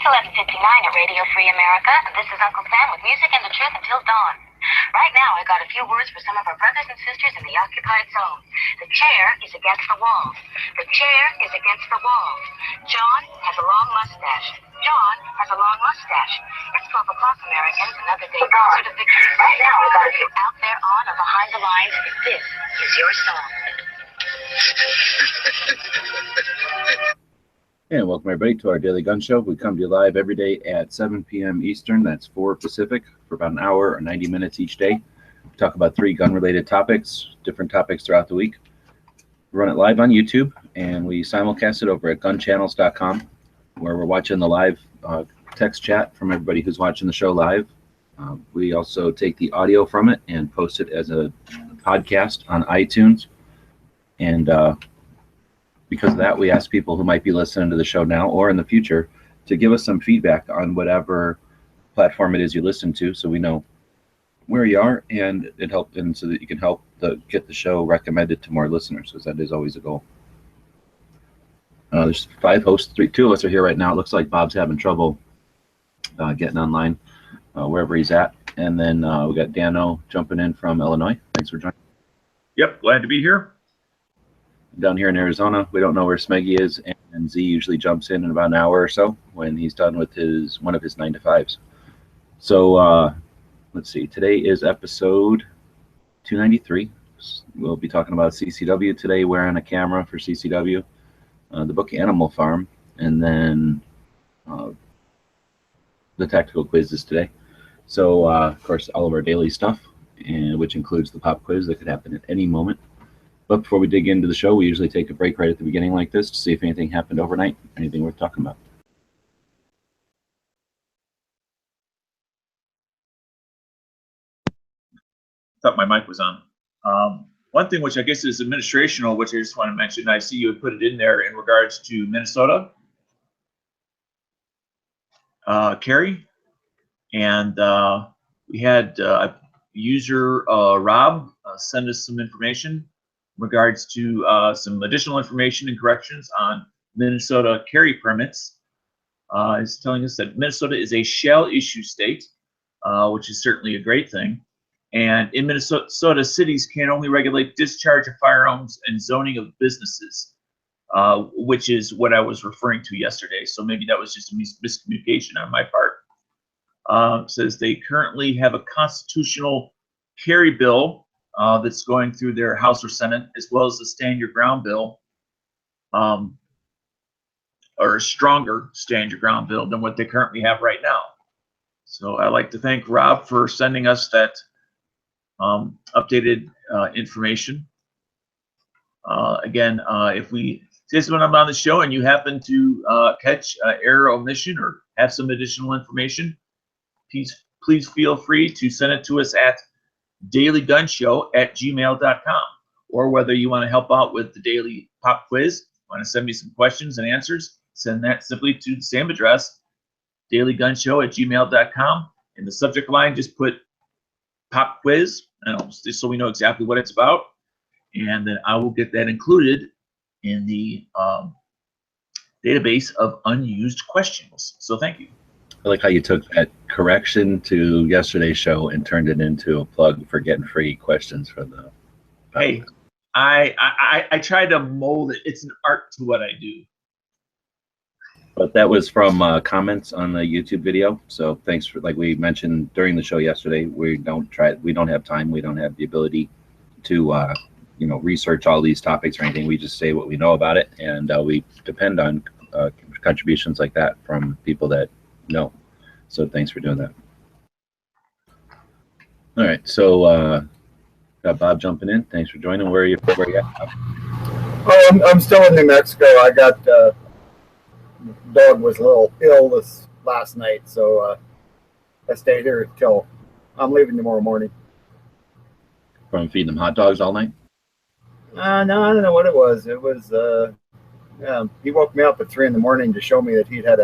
11:59 at Radio Free America, and this is Uncle Sam with music and the truth until dawn. Right now, I got a few words for some of our brothers and sisters in the occupied zone. The chair is against the wall. The chair is against the wall. John has a long mustache. John has a long mustache. It's 12 o'clock, Americans, another day closer to victory. Right now, I got you out there on or behind the lines. This is your song. And welcome everybody to our daily gun show. We come to you live every day at 7 p.m. Eastern, that's 4 Pacific, for about an hour or 90 minutes each day. We talk about 3 gun-related topics, different topics throughout the week. We run it live on YouTube, and we simulcast it over at gunchannels.com, where we're watching the live text chat from everybody who's watching the show live. We also take the audio from it and post it as a podcast on iTunes. And because of that, we ask people who might be listening to the show now or in the future to give us some feedback on whatever platform it is you listen to, so we know where you are, and it helps, and so that you can help get the show recommended to more listeners, because that is always a goal. There's 5 hosts. 2 of us are here right now. It looks like Bob's having trouble getting online wherever he's at, and then we got DanO jumping in from Illinois. Thanks for joining. Yep, glad to be here. Down here in Arizona, we don't know where Smeggy is, and Z usually jumps in about an hour or so when he's done with one of his 9 to 5s. So let's see, today is episode 293. We'll be talking about CCW today, wearing a camera for CCW, the book Animal Farm, and then the tactical quizzes today. So of course, all of our daily stuff, which includes the pop quiz that could happen at any moment. But before we dig into the show, we usually take a break right at the beginning like this to see if anything happened overnight, anything worth talking about. Thought my mic was on. One thing which I guess is administrational, which I just want to mention, I see you had put it in there in regards to Minnesota carry, and we had user Rob send us some information in regards to some additional information and corrections on Minnesota carry permits. It's telling us that Minnesota is a shall issue state, which is certainly a great thing. And in Minnesota, cities can only regulate discharge of firearms and zoning of businesses, which is what I was referring to yesterday. So maybe that was just a miscommunication on my part. Says they currently have a constitutional carry bill that's going through their House or Senate, as well as the Stand Your Ground bill, or a stronger Stand Your Ground bill than what they currently have right now. So I'd like to thank Rob for sending us that updated information. Again, if we just when I'm on the show and you happen to catch error, omission, or have some additional information, please feel free to send it to us at dailygunshow@gmail.com, or whether you want to help out with the daily pop quiz, want to send me some questions and answers, send that simply to the same address, dailygunshow@gmail.com. In the subject line, just put pop quiz, just so we know exactly what it's about, and then I will get that included in the database of unused questions. So thank you. I like how you took that correction to yesterday's show and turned it into a plug for getting free questions for the. Hey, I try to mold it. It's an art to what I do. But that was from comments on the YouTube video. So thanks for, like we mentioned during the show yesterday, we don't have time, we don't have the ability to research all these topics or anything. We just say what we know about it, and we depend on contributions like that from people that know. So thanks for doing that. All right, so got Bob jumping in. Thanks for joining. Where are you at? Oh, I'm still in New Mexico. I got dog was a little ill this last night, so I stayed here until I'm leaving tomorrow morning. From feeding them hot dogs all night? No, I don't know what it was. It was he woke me up at 3 in the morning to show me that he'd had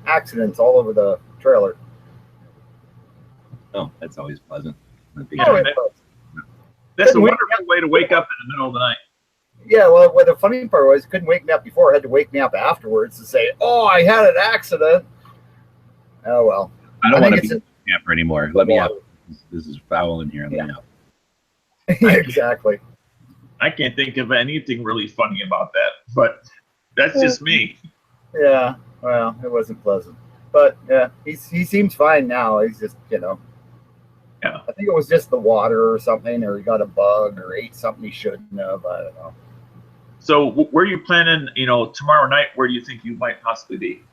accidents all over the trailer. Oh, that's always pleasant. That's a wonderful way to wake up in the middle of the night. Yeah, well, the funny part was, he couldn't wake me up before. He had to wake me up afterwards to say, "Oh, I had an accident." Oh well. I don't I want think to be it's a camper anymore. Let me out. This is foul in here. Let me out. exactly. I can't think of anything really funny about that, but that's just me. Yeah. Well, it wasn't pleasant, but yeah, he seems fine now. He's just Yeah. I think it was just the water or something, or he got a bug or ate something he shouldn't have. I don't know. So where are you planning, tomorrow night, where do you think you might possibly be?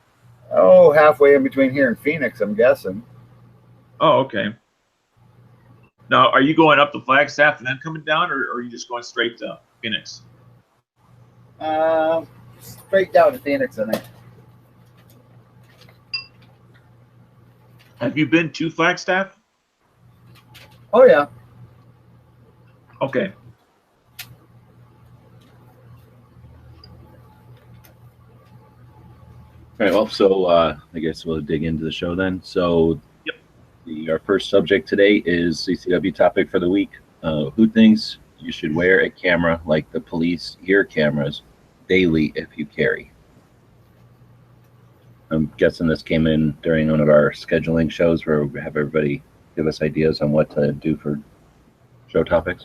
Oh, halfway in between here and Phoenix, I'm guessing. Oh, okay. Now, are you going up to Flagstaff and then coming down, or are you just going straight to Phoenix? Straight down to Phoenix, I think. Have you been to Flagstaff? Oh yeah. Okay. All right, well, so I guess we'll dig into the show then. So Yep. Our first subject today is CCW topic for the week. Who thinks you should wear a camera like the police ear cameras daily if you carry? I'm guessing this came in during one of our scheduling shows where we have everybody give us ideas on what to do for show topics.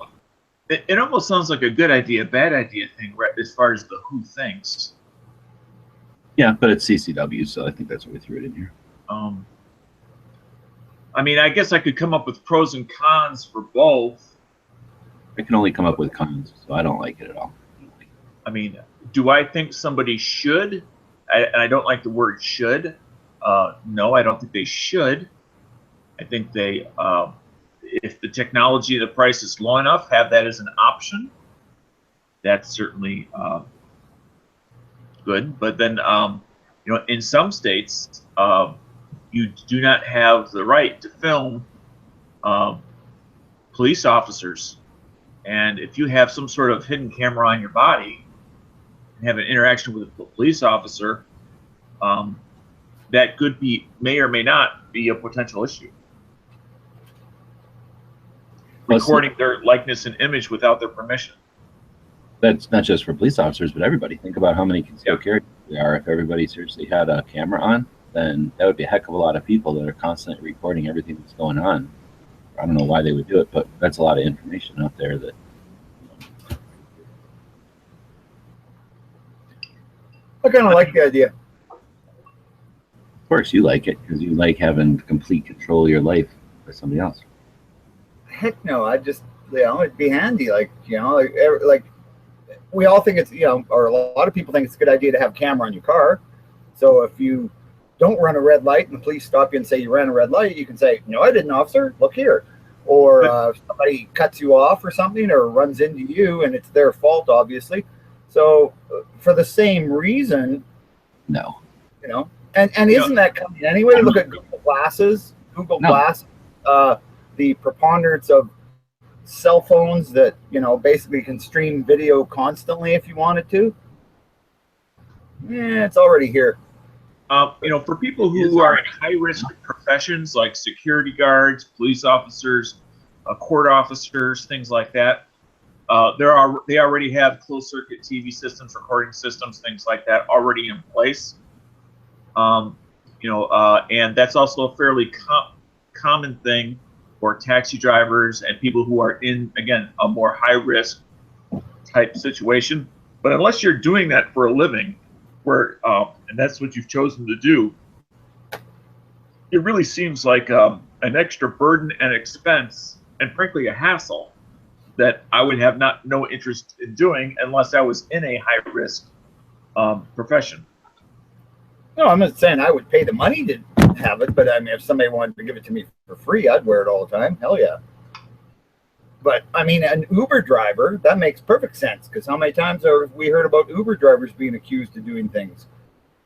It almost sounds like a good idea, bad idea thing, right, as far as the who thinks. Yeah, but it's CCW, so I think that's why we threw it in here. I mean, I guess I could come up with pros and cons for both. I can only come up with cons, so I don't like it at all. I mean, do I think somebody should? And I don't like the word should. No, I don't think they should. I think they, if the technology and the price is low enough, have that as an option. That's certainly good. But then, in some states, you do not have the right to film police officers. And if you have some sort of hidden camera on your body and have an interaction with a police officer, that could may or may not be a potential issue. Recording their likeness and image without their permission. That's not just for police officers, but everybody. Think about how many concealed carry there are. If everybody seriously had a camera on, then that would be a heck of a lot of people that are constantly recording everything that's going on. I don't know why they would do it, but that's a lot of information out there that. I kind of like the idea. Of course, you like it because you like having complete control of your life with somebody else. Heck no, I just, it'd be handy. Like we all think it's, or a lot of people think it's a good idea to have a camera on your car. So if you don't run a red light and the police stop you and say you ran a red light, you can say, no, I didn't, officer, look here. Or somebody cuts you off or something, or runs into you and it's their fault, obviously. So for the same reason, no, and isn't that coming anyway? Look at Google Glasses. Glass, the preponderance of cell phones that basically can stream video constantly if you wanted to. Yeah, it's already here. For people who are in high-risk professions like security guards, police officers, court officers, things like that, they already have closed-circuit TV systems, recording systems, things like that already in place. And that's also a fairly common thing for taxi drivers and people who are in, again, a more high-risk type situation. But unless you're doing that for a living, and that's what you've chosen to do, it really seems like an extra burden and expense, and frankly a hassle, that I would have no interest in doing unless I was in a high-risk profession. No, I'm not saying I would pay the money to have it, but I mean, if somebody wanted to give it to me for free, I'd wear it all the time. Hell yeah. But I mean, an Uber driver, that makes perfect sense, because how many times have we heard about Uber drivers being accused of doing things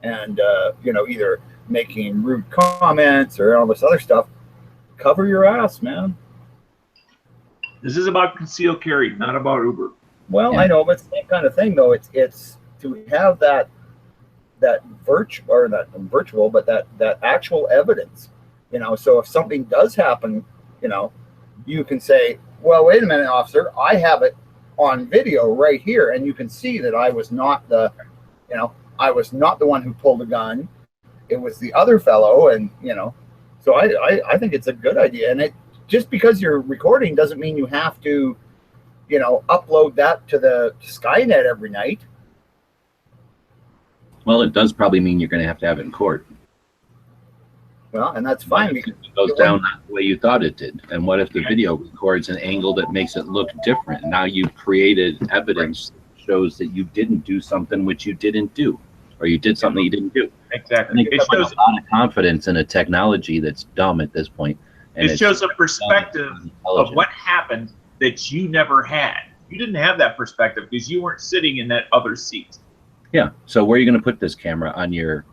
and, either making rude comments or all this other stuff? Cover your ass, man. This is about concealed carry, not about Uber. Well, yeah. I know, but it's the same kind of thing, though. It's to have that virtual, but that actual evidence, so if something does happen, you can say, well, wait a minute, officer, I have it on video right here, and you can see that I was not the one who pulled a gun, it was the other fellow, and so I think it's a good idea. And it just because you're recording doesn't mean you have to, upload that to the Skynet every night. Well, it does probably mean you're going to have it in court. Well, and that's fine because it goes down the way you thought it did. And what if the video records an angle that makes it look different? Now you've created evidence that shows that you didn't do something which you didn't do, or you did something you didn't do. Exactly. It shows a lot of confidence in a technology that's dumb at this point. And it shows a perspective of what happened that you never had. You didn't have that perspective because you weren't sitting in that other seat. Yeah. So where are you going to put this camera? On your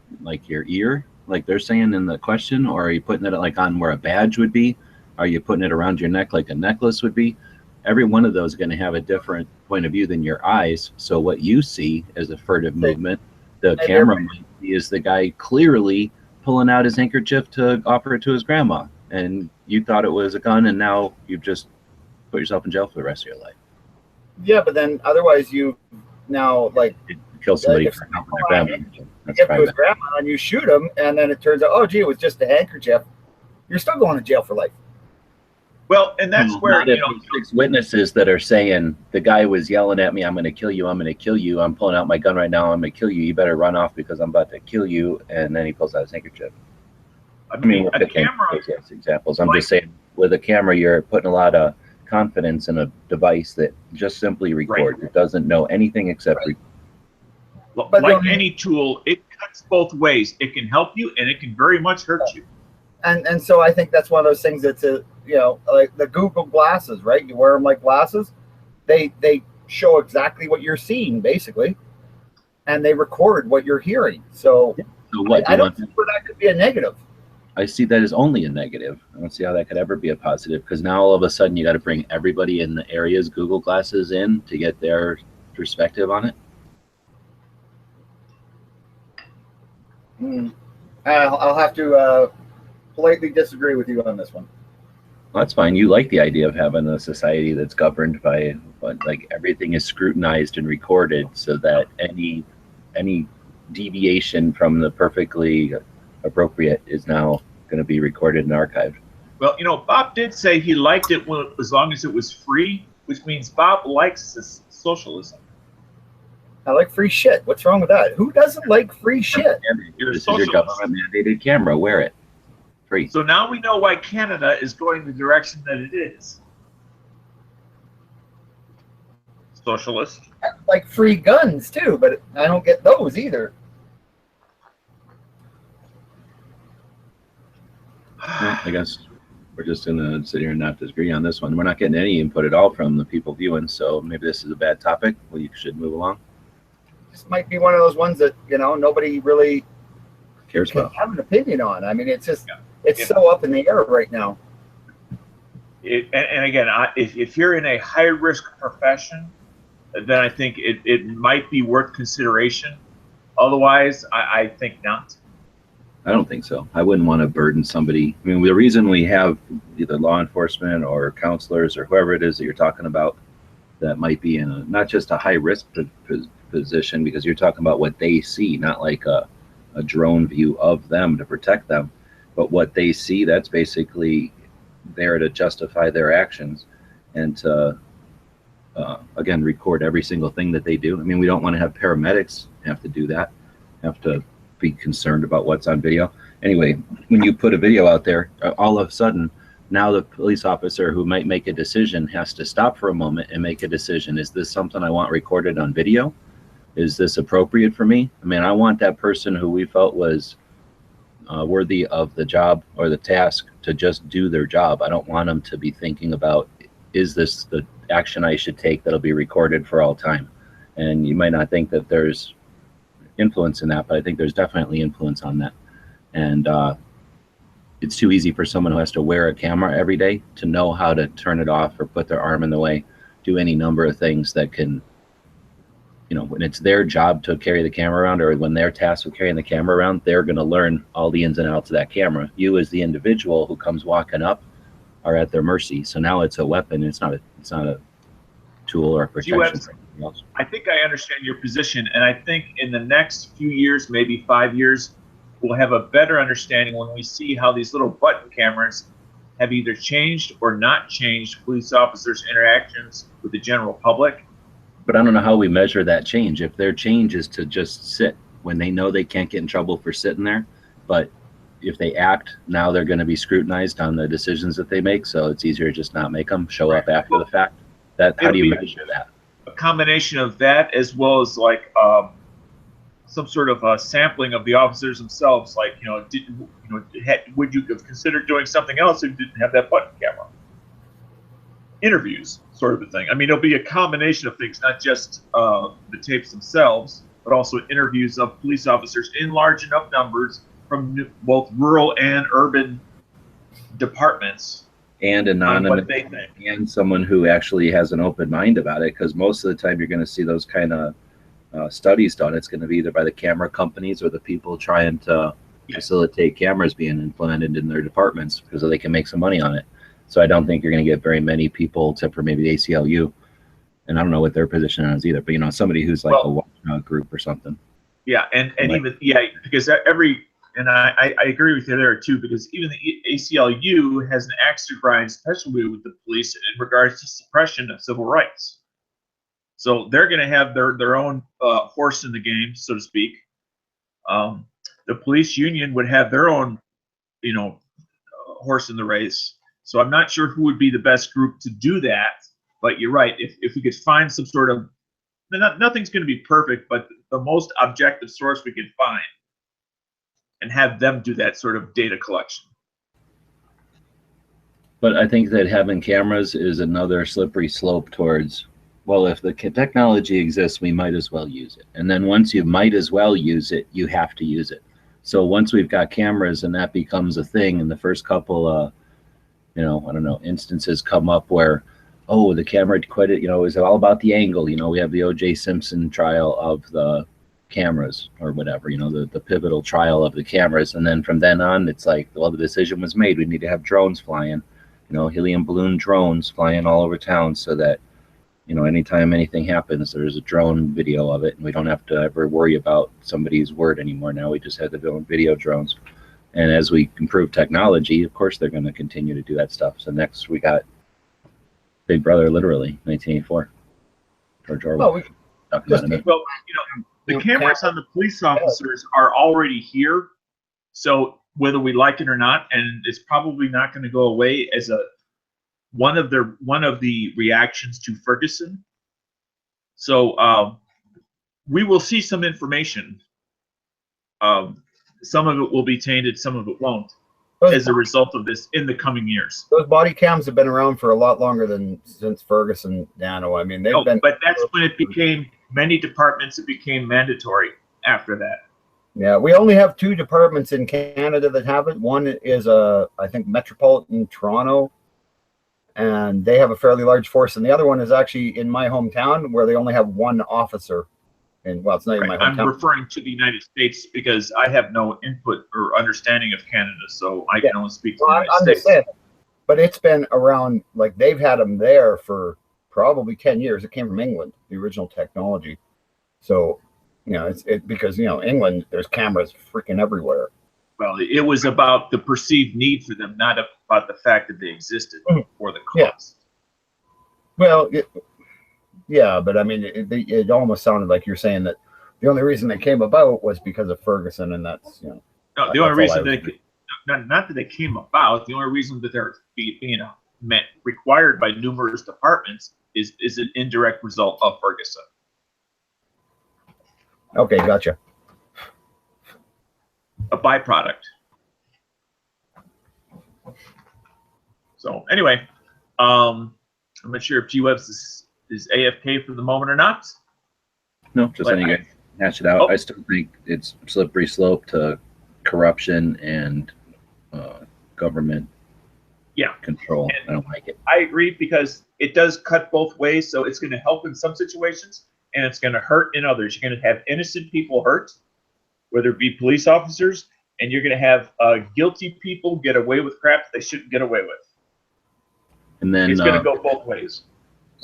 ear, like they're saying in the question, or are you putting it like on where a badge would be? Are you putting it around your neck like a necklace would be? Every one of those is going to have a different point of view than your eyes. So what you see as a furtive movement, the camera might see is the guy clearly pulling out his handkerchief to offer it to his grandma, and you thought it was a gun, and now you've just put yourself in jail for the rest of your life. Yeah, but then otherwise you now kill somebody for helping their grandma. That's get to his grandma and you shoot him, and then it turns out, oh gee, it was just a handkerchief. You're still going to jail for life. Well, and that's where six witnesses that are saying the guy was yelling at me, "I'm going to kill you! I'm going to kill you! I'm pulling out my gun right now! I'm going to kill you! You better run off because I'm about to kill you!" And then he pulls out his handkerchief. I mean, a camera. Yes, examples. I'm just saying, with a camera, you're putting a lot of confidence in a device that just simply records. It doesn't know anything except record. But like any tool, it cuts both ways. It can help you, and it can very much hurt you. And so I think that's one of those things that's like the Google glasses, right? You wear them like glasses. They show exactly what you're seeing, basically, and they record what you're hearing. So what, I don't think that could be a negative. I see that as only a negative. I don't see how that could ever be a positive, because now all of a sudden you got to bring everybody in the area's Google glasses in to get their perspective on it. I'll have to politely disagree with you on this one. Well, that's fine. You like the idea of having a society that's governed by, like, everything is scrutinized and recorded, so that any deviation from the perfectly appropriate is now going to be recorded and archived. Well, Bob did say he liked it as long as it was free, which means Bob likes socialism. I like free shit. What's wrong with that? Who doesn't like free shit? This is your government-mandated camera. Wear it. Free. So now we know why Canada is going the direction that it is. Socialist. I like free guns, too, but I don't get those either. I guess we're just going to sit here and not disagree on this one. We're not getting any input at all from the people viewing, so maybe this is a bad topic. Well, you should move along. This might be one of those ones that, nobody really cares about. Have an opinion on. I mean, it's just, it's so up in the air right now. And again, if you're in a high-risk profession, then I think it might be worth consideration. Otherwise, I think not. I don't think so. I wouldn't want to burden somebody. I mean, the reason we have either law enforcement or counselors or whoever it is that you're talking about that might be in not just a high-risk position, because you're talking about what they see, not like a drone view of them to protect them, but what they see, that's basically there to justify their actions and to, again, record every single thing that they do. I mean, we don't want to have paramedics have to do that, have to be concerned about what's on video. Anyway, when you put a video out there, all of a sudden, now the police officer who might make a decision has to stop for a moment and make a decision. Is this something I want recorded on video? Is this appropriate for me? I mean, I want that person who we felt was worthy of the job or the task to just do their job. I don't want them to be thinking about, is this the action I should take that'll be recorded for all time? And you might not think that there's influence in that, but I think there's definitely influence on that. And it's too easy for someone who has to wear a camera every day to know how to turn it off or put their arm in the way, do any number of things that can, when it's their job to carry the camera around, or when they're tasked with carrying the camera around, they're going to learn all the ins and outs of that camera. You, as the individual who comes walking up, are at their mercy. So now it's a weapon. It's not a tool or a protection. I think I understand your position, and I think in the next few years, maybe 5 years, we'll have a better understanding when we see how these little button cameras have either changed or not changed police officers' interactions with the general public. But I don't know how we measure that change. If their change is to just sit when they know they can't get in trouble for sitting there, but if they act, now they're going to be scrutinized on the decisions that they make, so it's easier to just not make them, show up after the fact. That, how do you measure that? A combination of that, as well as like some sort of a sampling of the officers themselves, like, would you have considered doing something else if you didn't have that button camera? Interviews, sort of a thing. I mean, it'll be a combination of things, not just the tapes themselves, but also interviews of police officers in large enough numbers from both rural and urban departments. And anonymous, and someone who actually has an open mind about it, because most of the time you're going to see those kind of studies done. It's going to be either by the camera companies or the people trying to facilitate cameras being implemented in their departments because they can make some money on it. So I don't think you're going to get very many people, except for maybe the ACLU, and I don't know what their position is either. But somebody who's like a watchdog group or something. Yeah, and like, even because and I agree with you there too, because even the ACLU has an axe to grind, especially with the police in regards to suppression of civil rights. So they're going to have their own horse in the game, so to speak. The police union would have their own, horse in the race. So I'm not sure who would be the best group to do that. But you're right. If we could find some sort of, nothing's going to be perfect, but the most objective source we could find, and have them do that sort of data collection. But I think that having cameras is another slippery slope towards, well, if the technology exists, we might as well use it. And then once you might as well use it, you have to use it. So once we've got cameras and that becomes a thing, and the first couple, I don't know, instances come up where, oh, the camera quit it, is all about the angle. We have the O.J. Simpson trial of the cameras or whatever, the pivotal trial of the cameras. And then from then on, it's like, well, the decision was made. We need to have drones flying, helium balloon drones flying all over town so that, anytime anything happens, there's a drone video of it, and we don't have to ever worry about somebody's word anymore. Now we just have the video drones. And as we improve technology, of course, they're going to continue to do that stuff. So next we got Big Brother, literally, 1984. George Orwell. The cameras on the police officers are already here. So whether we like it or not, and it's probably not going to go away as one of the reactions to Ferguson. So we will see some information. Some of it will be tainted, some of it won't, as a result of this in the coming years. Those body cams have been around for a lot longer than since Ferguson, DanO. I mean, they've been. But that's when it became, many departments, it became mandatory after that. Yeah, we only have 2 departments in Canada that have it. One is I think Metropolitan Toronto, and they have a fairly large force. And the other one is actually in my hometown, where they only have 1 officer. And well, it's not in my hometown. I'm referring to the United States because I have no input or understanding of Canada, so I can only speak to the United States. Saying, but it's been around, like they've had them there for probably 10 years. It came from England, the original technology. So, it's because, England, there's cameras freaking everywhere. Well, it was about the perceived need for them, not about the fact that they existed or the cost. Yeah. Well, yeah, but I mean, it almost sounded like you're saying that the only reason they came about was because of Ferguson, and that's, No, the only reason not that they came about, the only reason that they're being required by numerous departments is an indirect result of Ferguson. Okay, gotcha. A byproduct. So anyway, I'm not sure if G-Webs is AFK for the moment or not. No, just letting you guys hash it out. I still think it's slippery slope to corruption and government control. And I don't like it. I agree, because it does cut both ways. So it's going to help in some situations, and it's going to hurt in others. You're going to have innocent people hurt, whether it be police officers, and you're going to have guilty people get away with crap that they shouldn't get away with. And then it's going to go both ways.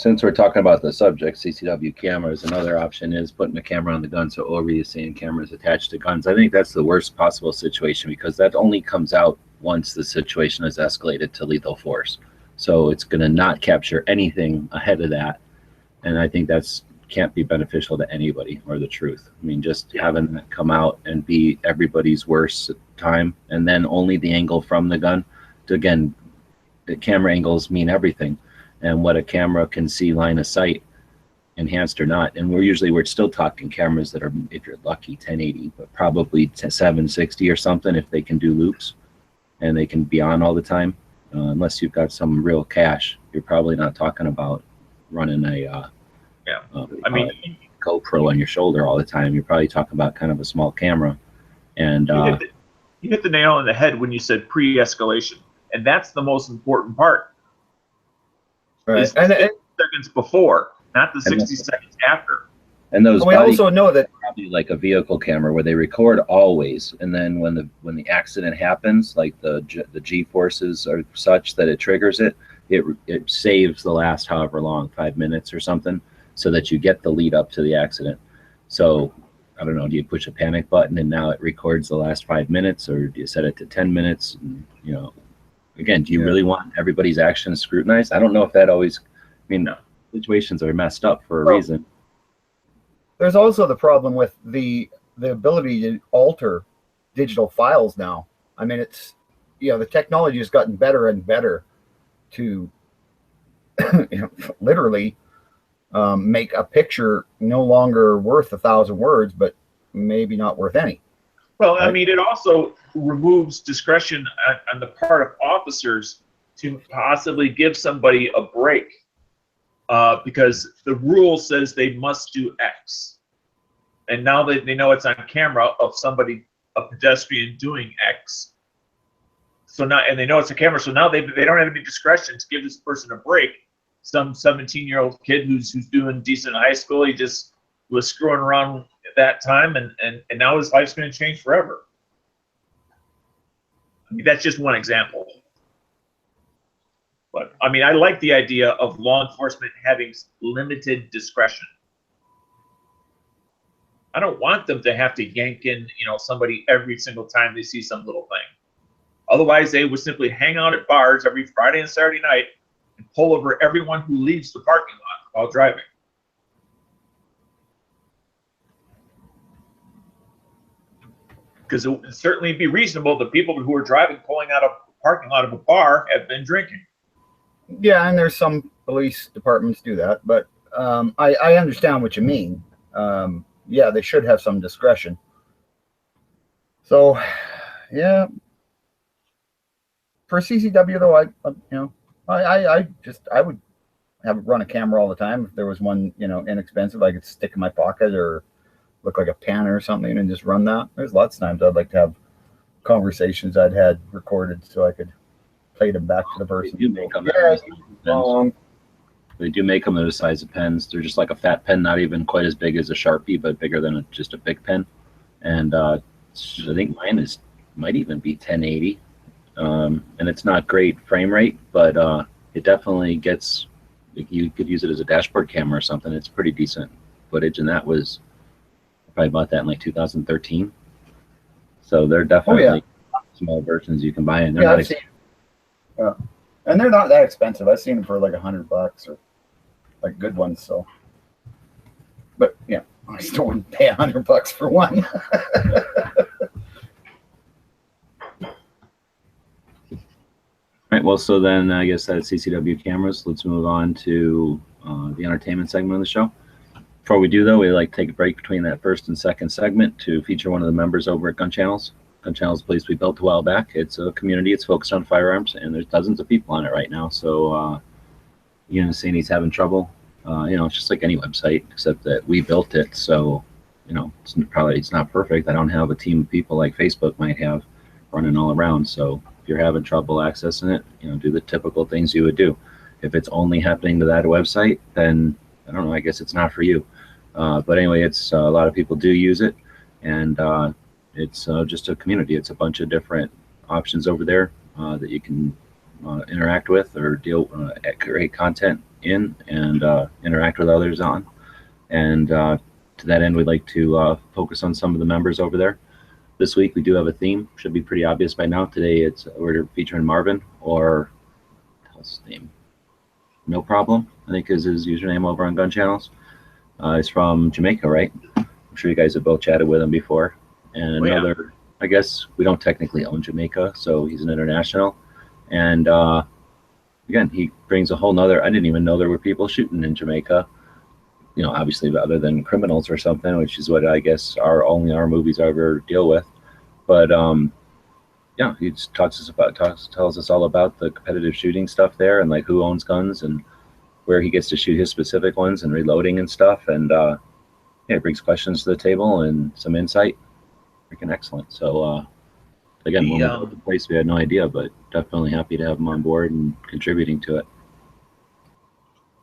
since we're talking about the subject, CCW cameras, another option is putting a camera on the gun so over you seeing cameras attached to guns. I think that's the worst possible situation because that only comes out once the situation is escalated to lethal force. So it's going to not capture anything ahead of that. And I think that's can't be beneficial to anybody or the truth. I mean, just having that come out and be everybody's worst time, and then only the angle from the gun. Again, the camera angles mean everything. And what a camera can see line of sight, enhanced or not. And we're still talking cameras that are, if you're lucky, 1080, but probably 760 or something if they can do loops and they can be on all the time. Unless you've got some real cash, you're probably not talking about running a GoPro on your shoulder all the time. You're probably talking about kind of a small camera. And you hit the nail on the head when you said pre-escalation, and that's the most important part. Right. It's the 60 seconds before, not the 60 seconds after. And those we also know that probably like a vehicle camera where they record always, and then when the accident happens, like the G forces are such that it triggers it, it saves the last however long, 5 minutes or something, so that you get the lead up to the accident. So I don't know, do you push a panic button and now it records the last 5 minutes, or do you set it to 10 minutes? And, you know, again, do you really want everybody's actions scrutinized? I don't know if that always, I mean, situations are messed up for a reason. There's also the problem with the ability to alter digital files now. I mean, it's, you know, the technology has gotten better and better to literally make a picture no longer worth 1,000 words, but maybe not worth any. Well, I mean, it also removes discretion on the part of officers to possibly give somebody a break because the rule says they must do X. And now that they know it's on camera of somebody, a pedestrian doing X. So now, and they know it's a camera, so now they don't have any discretion to give this person a break. Some 17-year-old kid who's doing decent in high school, he just was screwing around at that time, and now his life's going to change forever. I mean, that's just one example. But I mean, I like the idea of law enforcement having limited discretion. I don't want them to have to yank in, you know, somebody every single time they see some little thing. Otherwise, they would simply hang out at bars every Friday and Saturday night and pull over everyone who leaves the parking lot while driving. Because it would certainly be reasonable that people who are driving, pulling out of the parking lot of a bar have been drinking. Yeah, and there's some police departments do that, but I understand what you mean. Yeah, they should have some discretion. So, yeah. For CCW though, I would have it run a camera all the time. If there was one, you know, inexpensive, I could stick in my pocket or look like a pen or something and just run that. There's lots of times I'd like to have conversations I'd had recorded so I could play them back to the person. They do make them the size of pens. They're just like a fat pen, not even quite as big as a Sharpie, but bigger than just a big pen. And I think mine might even be 1080. And it's not great frame rate, but it definitely gets, you could use it as a dashboard camera or something. It's pretty decent footage, and that was, I probably bought that in like 2013. So they're definitely small versions you can buy, and they're not and they're not that expensive. I've seen them for like $100 or like good ones. So, but yeah, I still wouldn't pay $100 for one. Right, well, so then I guess that's CCW cameras. Let's move on to the entertainment segment of the show. Before we do, though, we like to take a break between that first and second segment to feature one of the members over at Gun Channels. Gun Channels is a place we built a while back. It's a community. It's focused on firearms, and there's dozens of people on it right now. So, you know, saying he's having trouble, you know, it's just like any website, except that we built it. So, you know, it's not perfect. I don't have a team of people like Facebook might have running all around. So if you're having trouble accessing it, you know, do the typical things you would do. If it's only happening to that website, then I don't know, I guess it's not for you. But anyway, it's a lot of people do use it, and it's just a community. It's a bunch of different options over there that you can interact with or create content in and interact with others on. And to that end, we'd like to focus on some of the members over there. This week we do have a theme. Should be pretty obvious by now. Today we're featuring Marvin, or what's his name? No Problem, I think is his username over on Gun Channels. He's from Jamaica, right? I'm sure you guys have both chatted with him before. And another, I guess we don't technically own Jamaica, so he's an international. And again, he brings a whole nother, I didn't even know there were people shooting in Jamaica, you know, obviously other than criminals or something, which is what I guess only our movies ever deal with. But yeah, he just tells us all about the competitive shooting stuff there, and like who owns guns and where he gets to shoot his specific ones and reloading and stuff. And yeah, it brings questions to the table and some insight. Freaking excellent. So again, when we built the place, we had no idea, but definitely happy to have him on board and contributing to it.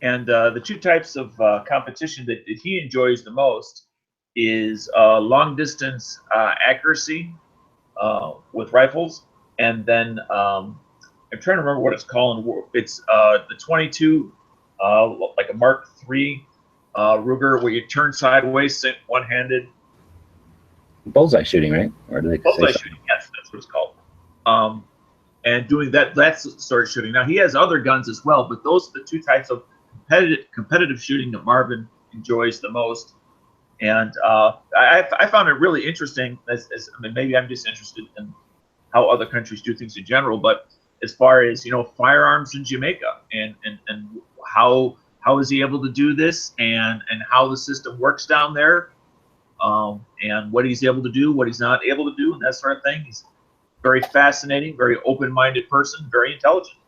And the two types of competition that he enjoys the most is long distance accuracy with rifles, and then I'm trying to remember what it's called. It's the 22, like a Mark III Ruger, where you turn sideways, one-handed. Bullseye shooting, right? Or do they bullseye shooting? Yes, that's what it's called. And doing that's sort of shooting. Now he has other guns as well, but those are the two types of competitive shooting that Marvin enjoys the most. And I found it really interesting. I mean, maybe I'm just interested in how other countries do things in general, but as far as, you know, firearms in Jamaica and how is he able to do this, and how the system works down there, and what he's able to do, what he's not able to do, and that sort of thing. He's very fascinating, very open-minded person, very intelligent,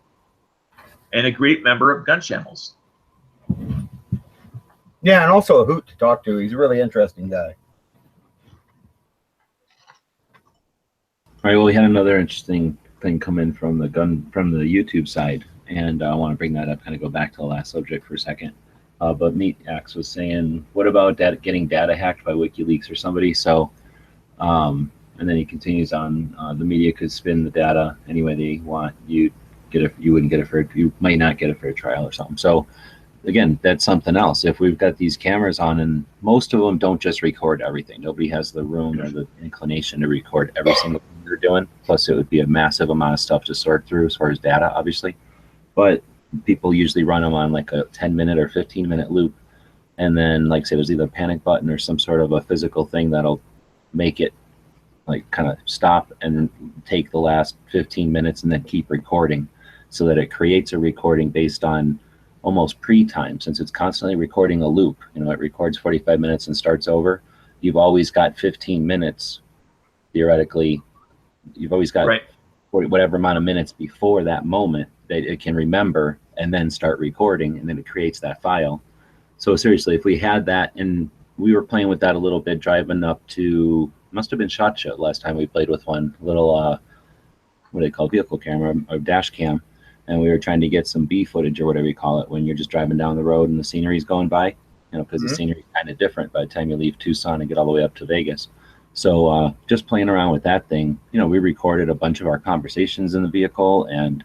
and a great member of Gun Channels. Yeah, and also a hoot to talk to. He's a really interesting guy. All right, well, we had another interesting thing come in from the YouTube side, and I want to bring that up, kind of go back to the last subject for a second. But Meataxe was saying, what about getting data hacked by WikiLeaks or somebody? So, and then he continues on, the media could spin the data any way they want. You might not get a fair trial or something. So, again, that's something else. If we've got these cameras on, and most of them don't just record everything. Nobody has the room or the inclination to record every single thing they're doing. Plus, it would be a massive amount of stuff to sort through as far as data, obviously. But people usually run them on like a 10-minute or 15-minute loop. And then, like say, there's either a panic button or some sort of a physical thing that'll make it like kind of stop and take the last 15 minutes and then keep recording, so that it creates a recording based on almost pre-time. Since it's constantly recording a loop, you know, it records 45 minutes and starts over. You've always got 15 minutes, theoretically. You've always got whatever amount of minutes before that moment that it can remember, and then start recording, and then it creates that file. So seriously, if we had that, and we were playing with that a little bit, driving up to, must have been SHOT Show last time we played with one, little, what do they call, vehicle camera, or dash cam. And we were trying to get some B footage, or whatever you call it, when you're just driving down the road and the scenery's going by, you know, because the scenery's kind of different by the time you leave Tucson and get all the way up to Vegas. So just playing around with that thing, you know, we recorded a bunch of our conversations in the vehicle, and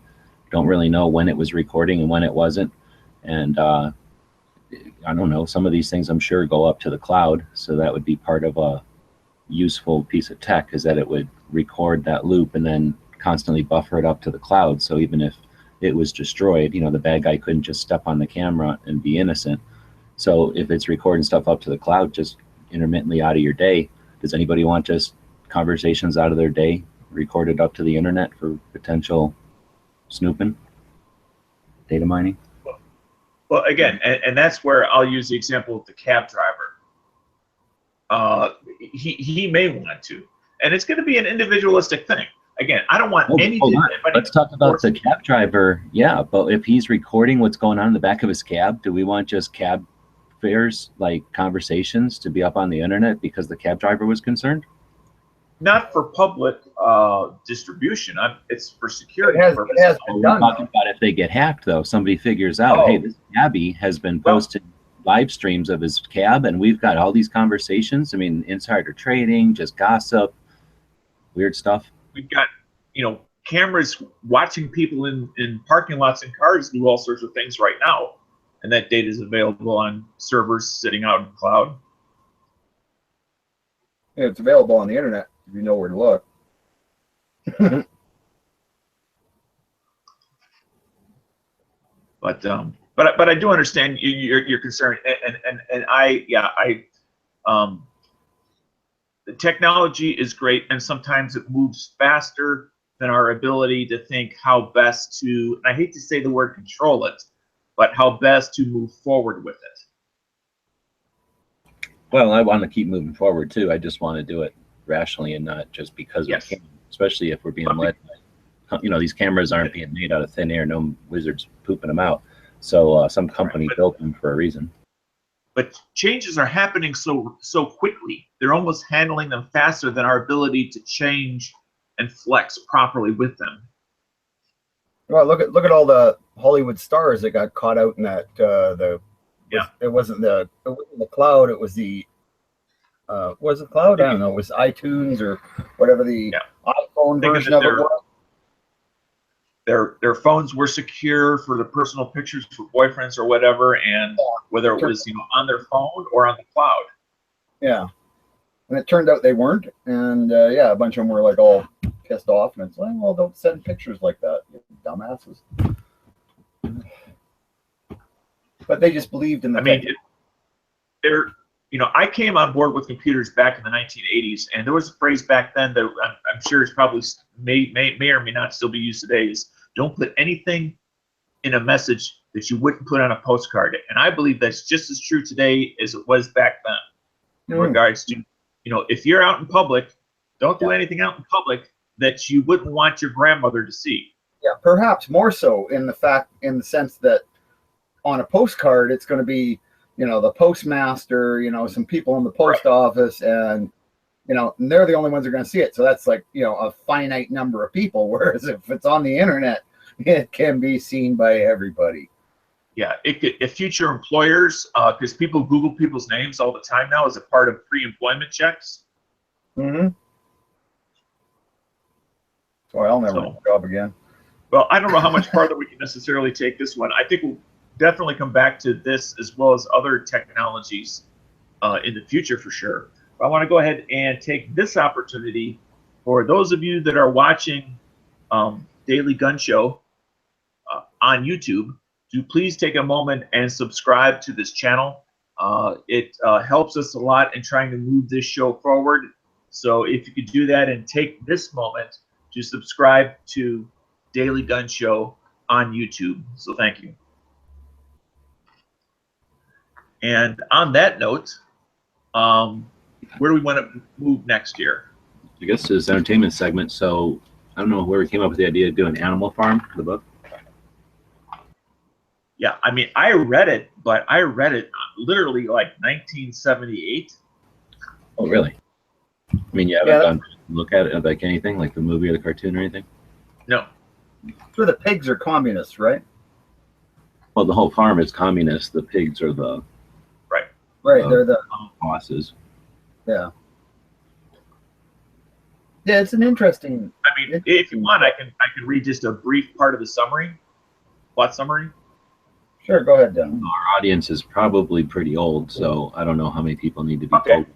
don't really know when it was recording and when it wasn't. And I don't know, some of these things I'm sure go up to the cloud, so that would be part of a useful piece of tech, is that it would record that loop and then constantly buffer it up to the cloud. So even if it was destroyed, you know, the bad guy couldn't just step on the camera and be innocent. So if it's recording stuff up to the cloud, just intermittently out of your day, does anybody want just conversations out of their day recorded up to the internet for potential snooping, data mining? Well, again, and that's where I'll use the example of the cab driver. He may want to, and it's going to be an individualistic thing. Again, I don't want anything. Let's talk about the cab driver. Yeah, but if he's recording what's going on in the back of his cab, do we want just cab fares, like conversations, to be up on the internet because the cab driver was concerned? Not for public distribution. It's for security purposes. We're talking about if they get hacked, though. Somebody figures out, hey, this cabbie has been posting live streams of his cab, and we've got all these conversations. I mean, insider trading, just gossip, weird stuff. We've got, you know, cameras watching people in parking lots and cars do all sorts of things right now. and that data is available on servers sitting out in the cloud. Yeah, it's available on the internet if you know where to look. But I do understand your concern, and the technology is great, and sometimes it moves faster than our ability to think how best to, and I hate to say the word control it, but how best to move forward with it. Well, I want to keep moving forward too. I just want to do it rationally and not just because Yes. we can, especially if we're being led by, these cameras aren't being made out of thin air. No wizards pooping them out. So some company built them for a reason. But changes are happening so quickly. They're almost handling them faster than our ability to change and flex properly with them. Well, look at all the Hollywood stars that got caught out in that it wasn't the cloud, it was the was it cloud? I don't know, it was iTunes or whatever the iPhone version of it was. Their phones were secure for the personal pictures for boyfriends or whatever, and whether it was on their phone or on the cloud. Yeah. And it turned out they weren't, and a bunch of them were like all pissed off, and it's like, well, don't send pictures like that, you dumbasses. But they just believed in the. I came on board with computers back in the 1980s, and there was a phrase back then that I'm sure is probably may or may not still be used today, is don't put anything in a message that you wouldn't put on a postcard. And I believe that's just as true today as it was back then in regards to, if you're out in public, don't do anything out in public that you wouldn't want your grandmother to see. Yeah, perhaps more so in the sense that on a postcard, it's going to be, the postmaster, some people in the post office, and, and they're the only ones who are going to see it. So that's like, a finite number of people. Whereas if it's on the internet, it can be seen by everybody. Yeah, if future employers, because people Google people's names all the time now as a part of pre-employment checks. Mm-hmm. So I'll never get a job again. Well, I don't know how much farther we can necessarily take this one. I think we'll definitely come back to this as well as other technologies in the future for sure. But I want to go ahead and take this opportunity for those of you that are watching Daily Gun Show on YouTube to please take a moment and subscribe to this channel. It helps us a lot in trying to move this show forward. So if you could do that and take this moment to subscribe to Daily Gun Show on YouTube. So thank you. And on that note, where do we want to move next year? I guess this entertainment segment. So I don't know where we came up with the idea of doing Animal Farm, the book. Yeah, I mean, I read it, but I read it literally like 1978. Oh, really? I mean, you haven't gone to look at it like anything, like the movie or the cartoon or anything? No. So the pigs are communists, right? Well, the whole farm is communist. The pigs are the right. They're the bosses. Yeah. Yeah, it's an interesting. I mean, if you want, I can read just a brief part of the summary, plot summary. Sure, go ahead, Dan. Our audience is probably pretty old, so I don't know how many people need to be told.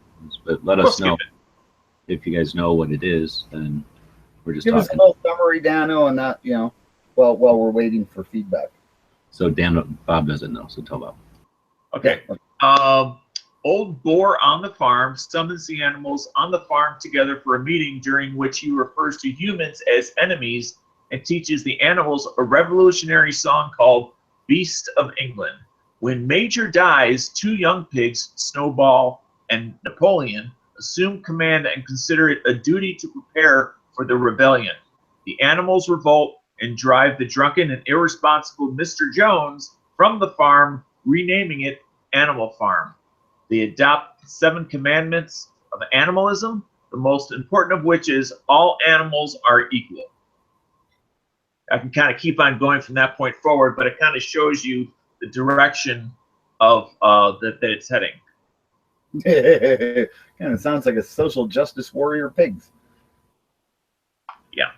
But let us know if you guys know what it is. Then we're just give us a little summary, DanO, and that while we're waiting for feedback. So Bob doesn't know, so tell Bob. Okay. Old Boar on the farm summons the animals on the farm together for a meeting during which he refers to humans as enemies and teaches the animals a revolutionary song called Beast of England. When Major dies, two young pigs, Snowball and Napoleon, assume command and consider it a duty to prepare for the rebellion. The animals revolt and drive the drunken and irresponsible Mr. Jones from the farm, renaming it Animal Farm. They adopt the 7 commandments of animalism, the most important of which is all animals are equal. I can kind of keep on going from that point forward, but it kind of shows you the direction of that it's heading. Kind of sounds like a social justice warrior pigs. Yeah.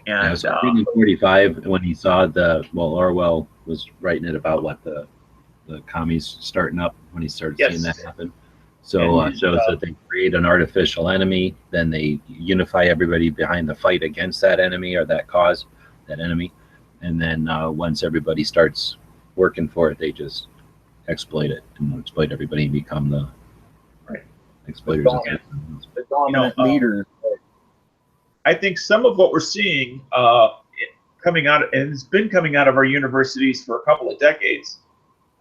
And so in 45, when he saw Orwell was writing it about what the commies starting up when he started seeing that happen. So shows that they create an artificial enemy, then they unify everybody behind the fight against that enemy or that cause, that enemy, and then once everybody starts working for it, they just exploit it and exploit everybody and become the exploiters. The dominant leaders. I think some of what we're seeing coming out, and it's been coming out of our universities for a couple of decades,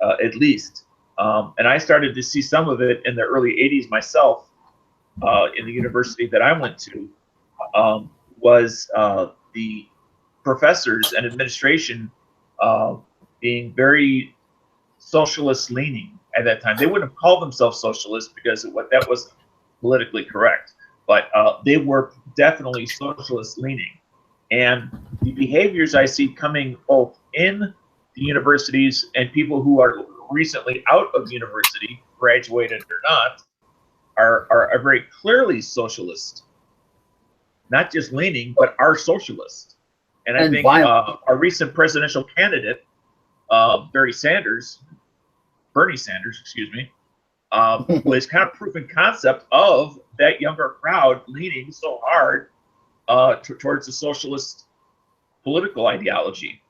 at least. And I started to see some of it in the early 80s myself in the university that I went to, was the professors and administration being very socialist leaning at that time. They wouldn't have called themselves socialists because that wasn't politically correct, but they were definitely socialist leaning. And the behaviors I see coming both in the universities and people who are recently out of university, graduated or not, are very clearly socialist. Not just leaning, but are socialist. And I think our recent presidential candidate, Bernie Sanders, excuse me, was kind of proof of concept of that younger crowd leaning so hard towards the socialist political ideology.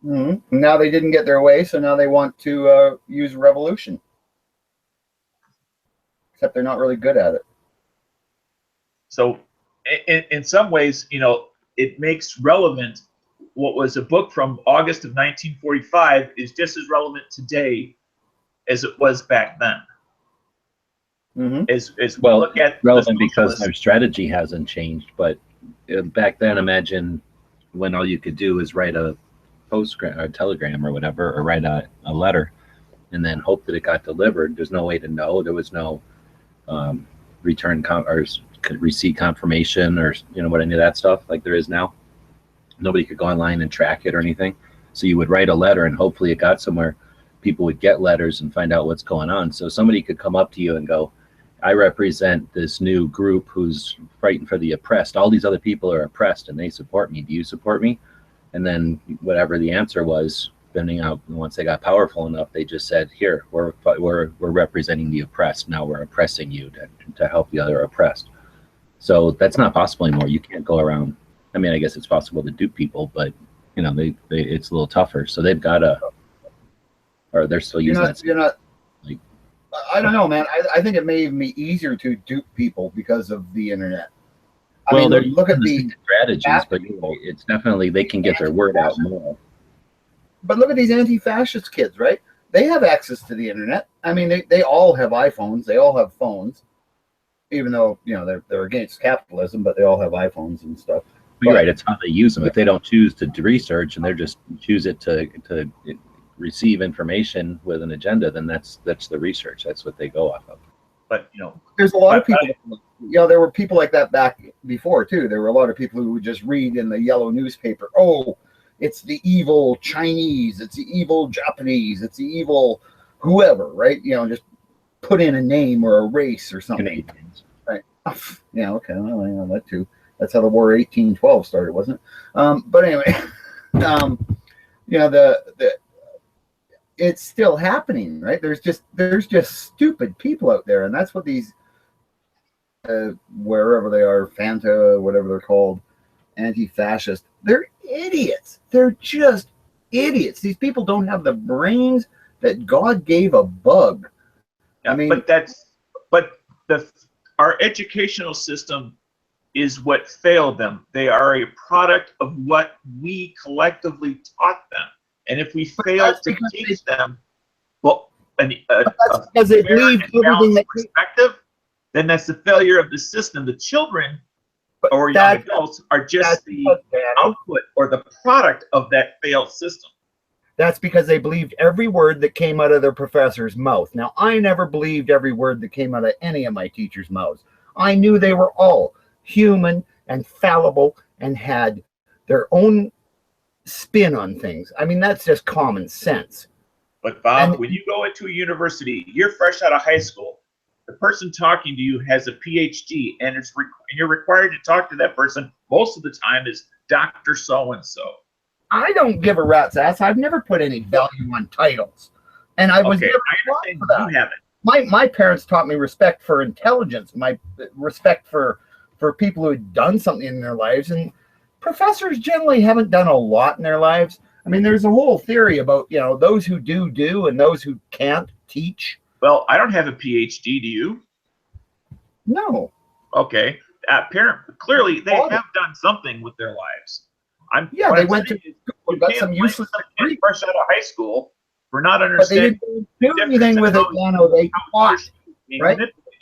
Mm-hmm. Now they didn't get their way, so now they want to use revolution. Except they're not really good at it. So in some ways, it makes relevant what was a book from August of 1945 is just as relevant today as it was back then. Mm-hmm. As we look at relevant because their strategy hasn't changed. But back then, imagine when all you could do is write a postgram or telegram or whatever, or write a letter and then hope that it got delivered. There's no way to know. There was no return or receipt confirmation or what any of that stuff like there is now. Nobody could go online and track it or anything. So you would write a letter and hopefully it got somewhere. People would get letters and find out what's going on. So somebody could come up to you and go, I represent this new group who's fighting for the oppressed. All these other people are oppressed and they support me. Do you support me? And then whatever the answer was, depending on once they got powerful enough, they just said, here, we're representing the oppressed. Now we're oppressing you to help the other oppressed. So that's not possible anymore. You can't go around. I mean, I guess it's possible to dupe people, but it's a little tougher. So they've got to, or they're still using that. You're not. Like, I don't know, man. I think it may even be easier to dupe people because of the internet. They're look at the strategies, but it's definitely they can get their word out more. But look at these anti-fascist kids, right? They have access to the internet. I mean, they all have iPhones. They all have phones, even though they're against capitalism, but they all have iPhones and stuff. You're right. It's how they use them. If they don't choose to research and they're just choose it to receive information with an agenda, then that's the research. That's what they go off of. But there's a lot of people. There were people like that back before too. There were a lot of people who would just read in the yellow newspaper, oh, it's the evil Chinese, it's the evil Japanese, it's the evil whoever, right? Just put in a name or a race or something. Canadians. Right. Yeah, okay. Well, that too. That's how the War 1812 started, wasn't it? But anyway, it's still happening, right? There's just stupid people out there, and that's what these wherever they are, Fanta, whatever they're called, anti-fascist, they're idiots. They're just idiots. These people don't have the brains that God gave a bug. Yeah, I mean, our educational system is what failed them. They are a product of what we collectively taught them. And if we fail to teach them, because they believe everything that perspective, then that's the failure of the system. The children or young adults are just the output or the product of that failed system. That's because they believed every word that came out of their professor's mouth. Now, I never believed every word that came out of any of my teachers' mouths. I knew they were all human and fallible and had their own spin on things. I mean, that's just common sense. But Bob, when you go into a university, you're fresh out of high school. The person talking to you has a PhD, and you're required to talk to that person most of the time as Dr. So-and-so. I don't give a rat's ass. I've never put any value on titles. And I was Okay, never I taught understand for that. you haven't. My parents taught me respect for intelligence, my respect for people who had done something in their lives. And professors generally haven't done a lot in their lives. I mean, there's a whole theory about, you know, those who do and those who can't teach. Well, I don't have a PhD, do you? No. Okay. Clearly, they have done something with their lives. They went to school, got some useless degree. Fresh out of high school for not But they understanding. didn't do anything with it, DanO. They taught, right?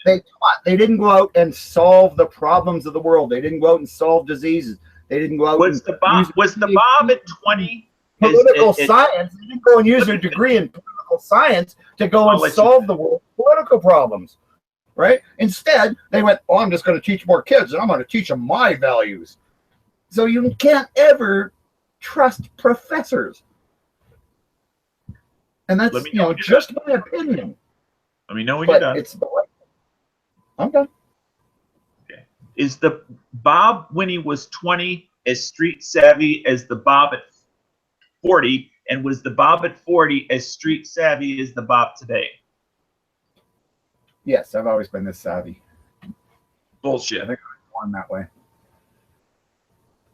They taught. They didn't go out and solve the problems of the world. They didn't go out and solve diseases. They didn't go out. Was the Bob at 20? Political science. They didn't go and use their degree in political science to go and solve the world's political problems, right? Instead, they went, "Oh, I'm just going to teach more kids, and I'm going to teach them my values." So you can't ever trust professors. And that's, just my opinion. Let me know when you're done. I'm done. Okay. Is the Bob when he was 20 as street savvy as the Bob at 40? And was the Bob at 40 as street savvy as the Bob today? Yes, I've always been this savvy. Bullshit. I think I was born that way.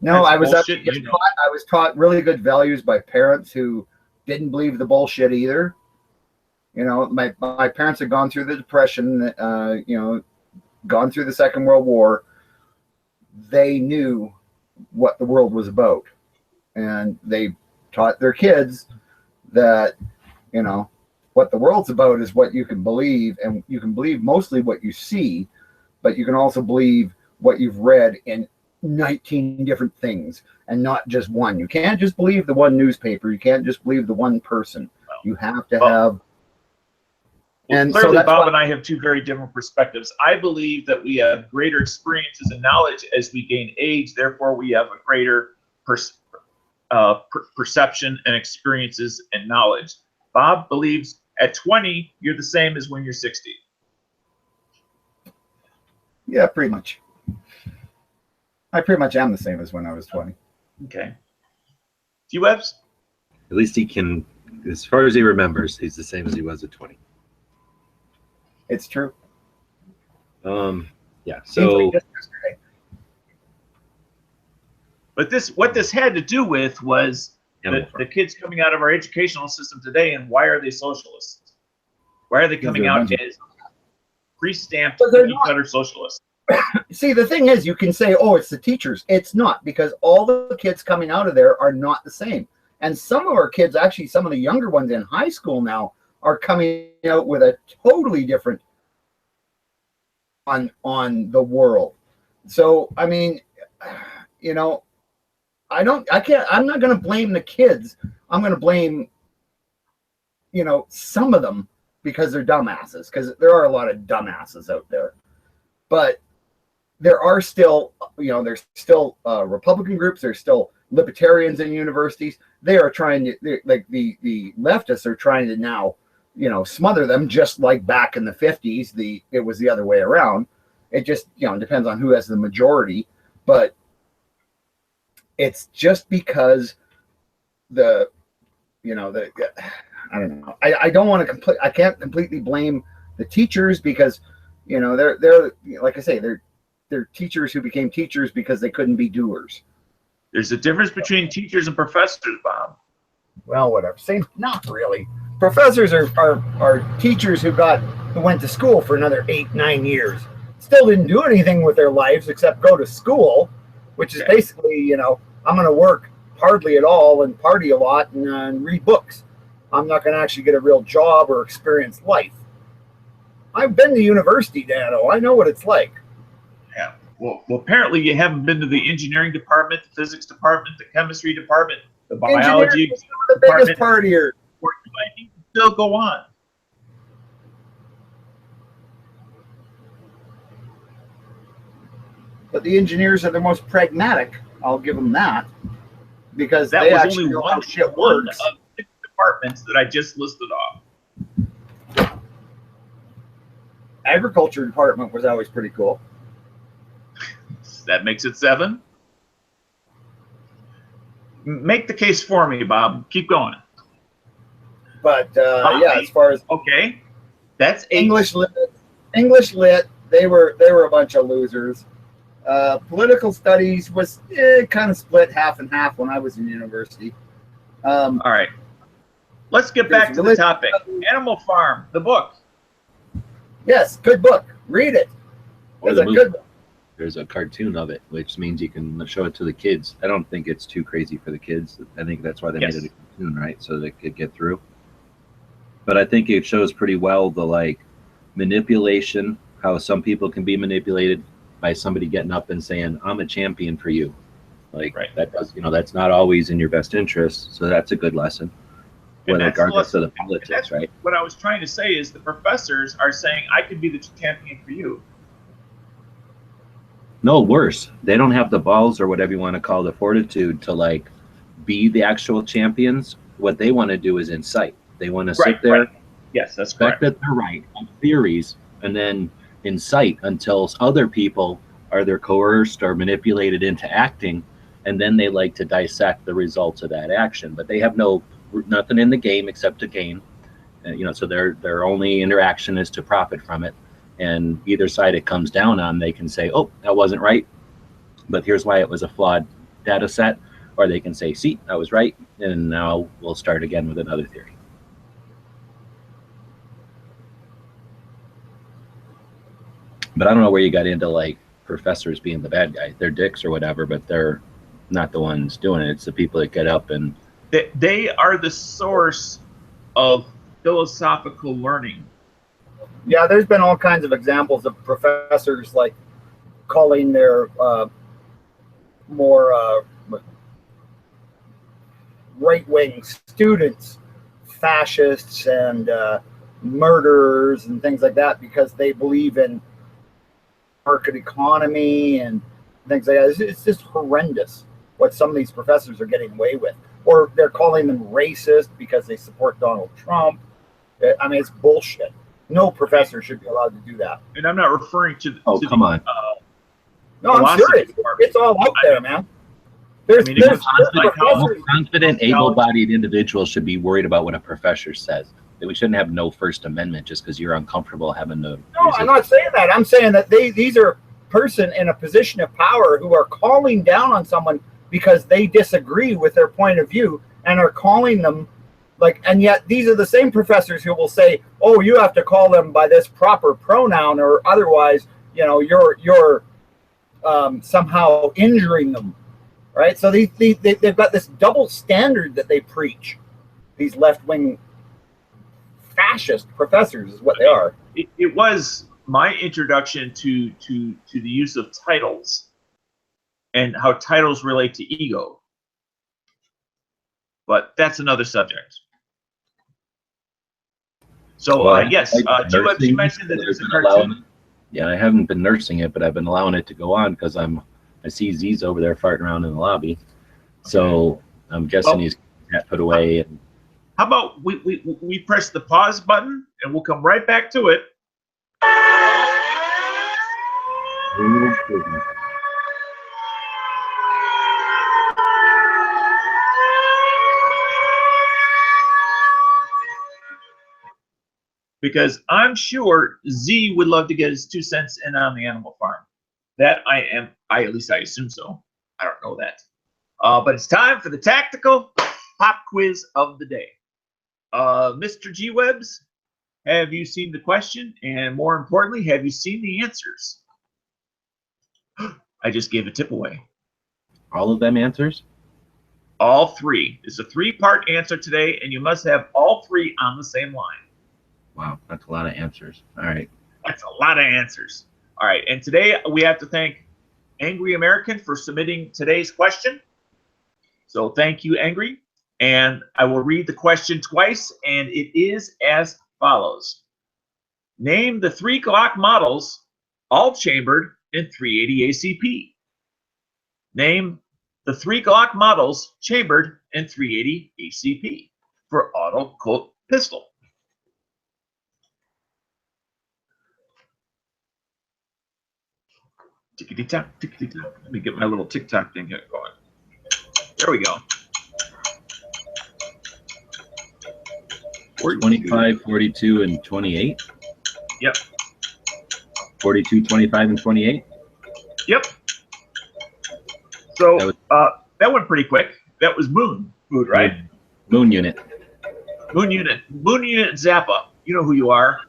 No, I was taught really good values by parents who didn't believe the bullshit either. You know, my parents had gone through the Depression, gone through the Second World War. They knew what the world was about. And they taught their kids that, what the world's about is what you can believe. And you can believe mostly what you see, but you can also believe what you've read in 19 different things and not just one. You can't just believe the one newspaper. You can't just believe the one person. You have to have. And clearly, so Bob and I have two very different perspectives. I believe that we have greater experiences and knowledge as we gain age. Therefore, we have a greater perception and experiences and knowledge. Bob believes at 20, you're the same as when you're 60. Yeah, pretty much. I pretty much am the same as when I was 20. Okay. T-Webs? At least he can, as far as he remembers, he's the same as he was at 20. It's true. Yeah. So. But what this had to do with was the kids coming out of our educational system today, and why are they socialists? Why are they coming out as pre-stamped cookie-cutter socialists? See, the thing is, you can say, "Oh, it's the teachers." It's not, because all the kids coming out of there are not the same. And some of our kids, actually, some of the younger ones in high school now, are coming out with a totally different on the world. So, I mean, I'm not going to blame the kids. I'm going to blame, some of them because they're dumbasses, because there are a lot of dumbasses out there. But there are still, there's still Republican groups. There's still libertarians in universities. They are trying to, like the leftists are trying to now, smother them, just like back in the 50s. It was the other way around. It just, depends on who has the majority. But it's just because I don't know. I don't want to I can't completely blame the teachers, because, they're like I say, they're teachers who became teachers because they couldn't be doers. There's a difference between teachers and professors, Bob. Well, whatever. Same, not really. Professors are teachers who went to school for another 8-9 years. Still didn't do anything with their lives except go to school, which is basically, I'm going to work hardly at all and party a lot and read books. I'm not going to actually get a real job or experience life. I've been to university, DanO. I know what it's like. Yeah. Well, apparently you haven't been to the engineering department, the physics department, the chemistry department, the biology is the biggest part here. You can still go on. But the engineers are the most pragmatic. I'll give them that, because that they was actually only know one how shit works. of 6 departments that I just listed off. Agriculture department was always pretty cool. That makes it 7. Make the case for me, Bob. Keep going. But yeah, as far as okay, that's 8. English lit, they were a bunch of losers. Political studies was kind of split half and half when I was in university. All right, let's get back to the topic. Animal Farm, the book. Yes, good book. Read it. It's a good book. There's a cartoon of it, which means you can show it to the kids. I don't think it's too crazy for the kids. I think that's why they made it a cartoon, right? So they could get through. But I think it shows pretty well the like manipulation, how some people can be manipulated by somebody getting up and saying, I'm a champion for you. Like that does, that's not always in your best interest. So that's a good lesson. Regardless of the politics, right? What I was trying to say is the professors are saying, I could be the champion for you. No, worse. They don't have the balls or whatever you want to call the fortitude to like be the actual champions. What they want to do is incite. They want to sit there. Yes, that's correct. That they're right on theories and then incite until other people are either coerced or manipulated into acting. And then they like to dissect the results of that action. But they have nothing in the game except to gain. So their only interaction is to profit from it. And either side it comes down on, they can say, oh, that wasn't right, but here's why it was a flawed data set. Or they can say, see, I was right, and now we'll start again with another theory. But I don't know where you got into like professors being the bad guy. They're dicks or whatever, but they're not the ones doing it. It's the people that get up and... They are the source of philosophical learning. Yeah, there's been all kinds of examples of professors like calling their more right-wing students fascists and murderers and things like that because they believe in market economy and things like that. It's just horrendous what some of these professors are getting away with. Or they're calling them racist because they support Donald Trump. I mean, it's bullshit. No professor should be allowed to do that. And I'm not referring to. Come on. No, I'm serious. It's all out there, man. There's confident, able-bodied individuals should be worried about what a professor says. That we shouldn't have no First Amendment just because you're uncomfortable having to. No, I'm not saying that. I'm saying that these are person in a position of power who are calling down on someone because they disagree with their point of view and are calling them. And yet these are the same professors who will say, "Oh, you have to call them by this proper pronoun, or otherwise, you're somehow injuring them." Right? So they've got this double standard that they preach. These left-wing fascist professors is what they are. It was my introduction to the use of titles and how titles relate to ego. But that's another subject. So yes, you mentioned that there's a cartoon. Yeah, I haven't been nursing it, but I've been allowing it to go on because I see Z's over there farting around in the lobby. So I'm guessing he's got put away. And how about we press the pause button and we'll come right back to it. Because I'm sure Z would love to get his 2 cents in on the Animal Farm. That at least I assume so. I don't know that. But it's time for the tactical pop quiz of the day. Mr. G. Webbs, have you seen the question? And more importantly, have you seen the answers? I just gave a tip away. All of them answers? All 3. It's a 3-part answer today, and you must have all 3 on the same line. Wow, that's a lot of answers. All right. That's a lot of answers. All right, and today we have to thank Angry American for submitting today's question. So thank you, Angry. And I will read the question twice, and it is as follows. Name the 3 Glock models, all chambered in 380 ACP. Name the 3 Glock models chambered in 380 ACP for auto Colt pistol. Tickety-tock, tickety-tock. Let me get my little TikTok thing going. There we go. 25, 42, and 28. Yep. 42, 25, and 28. Yep. So That that went pretty quick. That was Moon food, right? Moon unit. Moon Unit Zappa. You know who you are.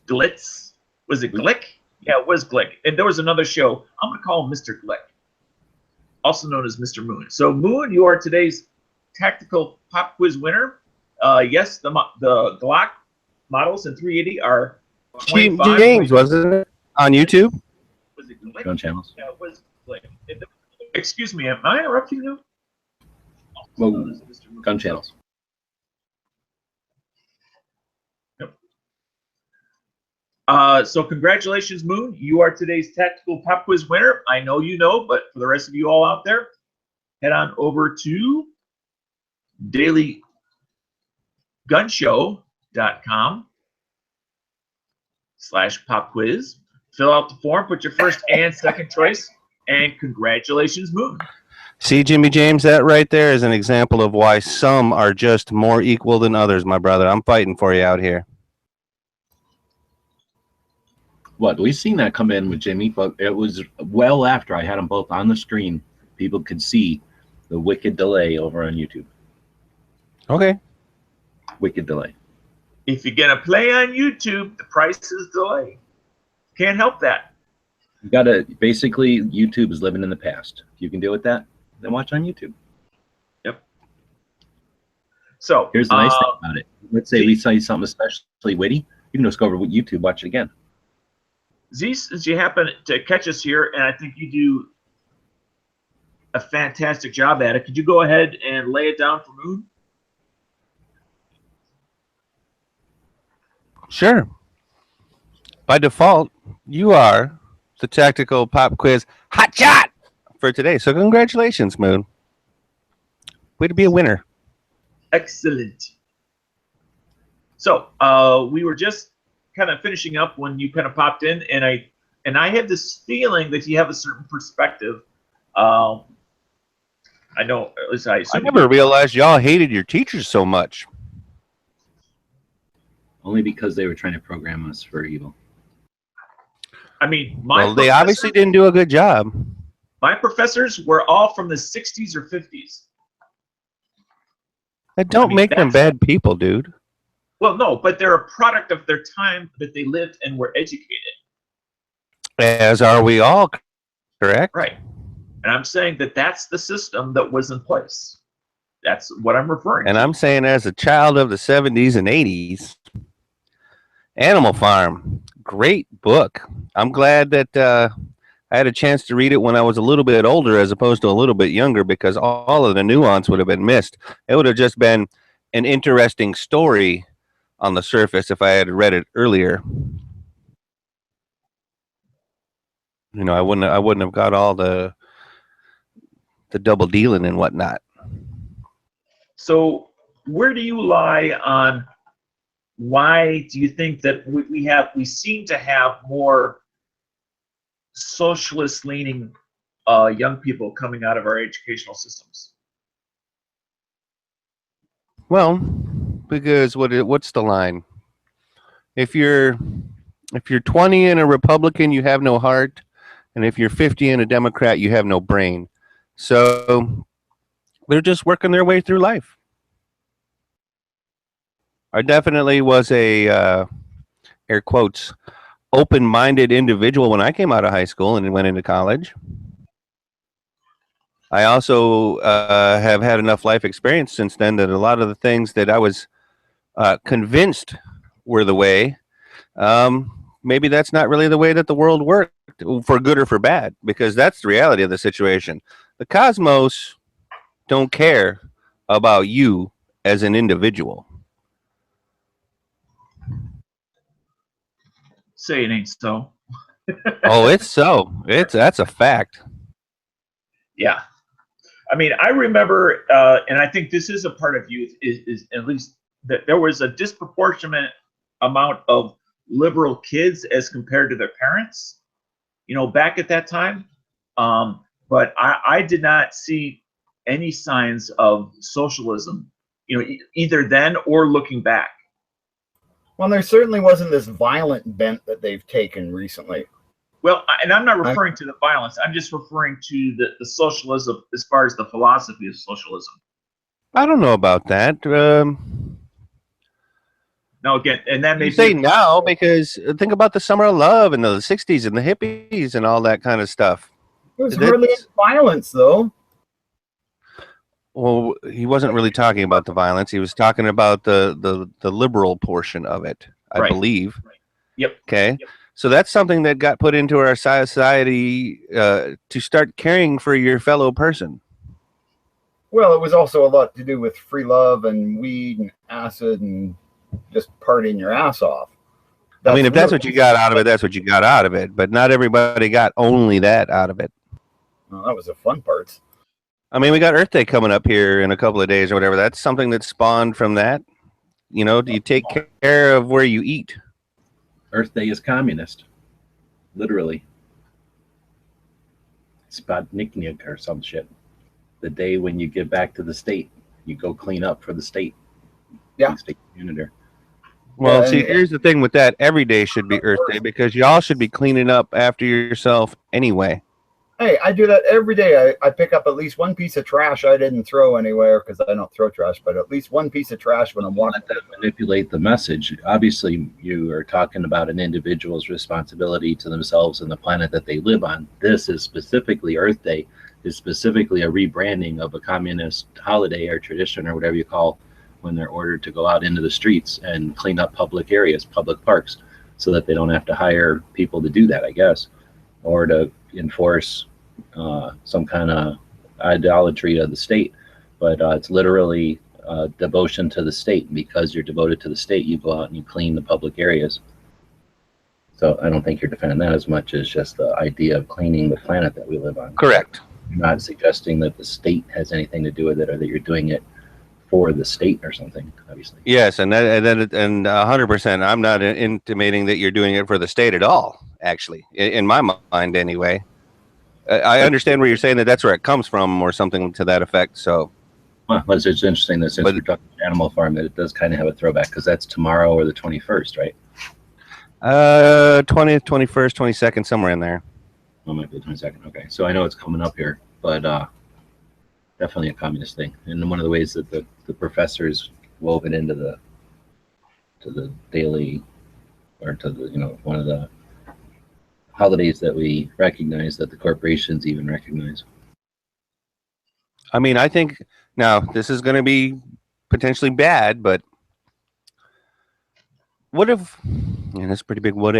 Glitz. Was it Glick? Yeah, it was Glick. And there was another show. I'm going to call him Mr. Glick, also known as Mr. Moon. So Moon, you are today's tactical pop quiz winner. Yes, the Glock models in 380 are 25. James, wasn't it? On YouTube? Was it Glick? Gun channels. Yeah, it was Glick. Excuse me, am I interrupting you? Well, gun channels. So congratulations, Moon. You are today's tactical pop quiz winner. I know you know, but for the rest of you all out there, head on over to dailygunshow.com/pop quiz. Fill out the form, put your first and second choice, and congratulations, Moon. See, Jimmy James, that right there is an example of why some are just more equal than others, my brother. I'm fighting for you out here. What, we've seen that come in with Jimmy, but it was well after I had them both on the screen. People could see the wicked delay over on YouTube. Okay. Wicked delay. If you're going to play on YouTube, the price is delayed. Can't help that. You gotta, basically, YouTube is living in the past. If you can deal with that, then watch on YouTube. Yep. So here's the nice thing about it. Let's say we say something especially witty, you can just go over to YouTube, watch it again. Z, since you happen to catch us here, and I think you do a fantastic job at it, could you go ahead and lay it down for Moon? Sure. By default, you are the tactical pop quiz hot shot for today. So congratulations, Moon. Way to be a winner. Excellent. So we were just kind of finishing up when you kind of popped in, and I have this feeling that you have a certain perspective. I know, at least I never realized y'all hated your teachers so much. Only because they were trying to program us for evil. I mean, well, they obviously didn't do a good job. My professors were all from the 60s or 50s. That don't make them bad people, dude. Well, no, but they're a product of their time that they lived and were educated. As are we all, correct? Right. And I'm saying that that's the system that was in place. That's what I'm referring to. And I'm saying as a child of the 70s and 80s, Animal Farm, great book. I'm glad that I had a chance to read it when I was a little bit older as opposed to a little bit younger, because all of the nuance would have been missed. It would have just been an interesting story on the surface if I had read it earlier. You know, I wouldn't have got all the double dealing and whatnot. So where do you lie on why do you think that we seem to have more socialist leaning young people coming out of our educational systems? Well, because what's the line? If you're 20 and a Republican, you have no heart, and if you're 50 and a Democrat, you have no brain. So they're just working their way through life. I definitely was a air quotes open-minded individual when I came out of high school and went into college. I also have had enough life experience since then that a lot of the things that I was convinced were the way, maybe that's not really the way that the world worked, for good or for bad, because that's the reality of the situation. The cosmos don't care about you as an individual. Say it ain't so. Oh, it's so. That's a fact. Yeah. I mean, I remember, and I think this is a part of youth, is at least that there was a disproportionate amount of liberal kids as compared to their parents, you know, back at that time. But I did not see any signs of socialism either then or looking back. Well, there certainly wasn't this violent bent that they've taken recently. Well, and I'm not referring to the violence. I'm just referring to the socialism as far as the philosophy of socialism. I don't know about that. No, again, and that may You be say now because think about the Summer of Love and the 60s and the hippies and all that kind of stuff. It was hardly any violence, though. Well, he wasn't really talking about the violence. He was talking about the liberal portion of it, I believe. Right. Yep. Okay. Yep. So that's something that got put into our society to start caring for your fellow person. Well, it was also a lot to do with free love and weed and acid and just partying your ass off. I mean, if that's what you got out of it, that's what you got out of it. But not everybody got only that out of it. Well, that was the fun parts. I mean, we got Earth Day coming up here in a couple of days or whatever. That's something that spawned from that. Do you take care of where you eat? Earth Day is communist. Literally. Sputnik or some shit. The day when you get back to the state, you go clean up for the state. Yeah. State uniter. Well, Yeah, see, here's the thing with that. Every day should be Earth Day because y'all should be cleaning up after yourself anyway. Hey, I do that every day. I pick up at least one piece of trash I didn't throw anywhere because I don't throw trash, but at least one piece of trash when I'm walking. Let that manipulate the message. Obviously, you are talking about an individual's responsibility to themselves and the planet that they live on. This is specifically Earth Day, is specifically a rebranding of a communist holiday or tradition or whatever you call when they're ordered to go out into the streets and clean up public areas, public parks, so that they don't have to hire people to do that, I guess, or to enforce some kind of idolatry of the state. But it's literally devotion to the state. Because you're devoted to the state, you go out and you clean the public areas. So I don't think you're defending that as much as just the idea of cleaning the planet that we live on. Correct. You're not suggesting that the state has anything to do with it or that you're doing it for the state or something, obviously. Yes, and 100%. I'm not intimating that you're doing it for the state at all, actually, in my mind anyway. I understand where you're saying that's where it comes from or something to that effect. So, well, it's interesting that since we're talking about Animal Farm, that it does kind of have a throwback because that's tomorrow or the 21st, right? 20th, 21st, 22nd, somewhere in there. Oh, might be the 22nd. Okay, so I know it's coming up here, but definitely a communist thing. And one of the ways that the professors wove it into the daily, or to the one of the holidays that we recognize, that the corporations even recognize. I mean, I think now this is going to be potentially bad, but what if, and that's a pretty big what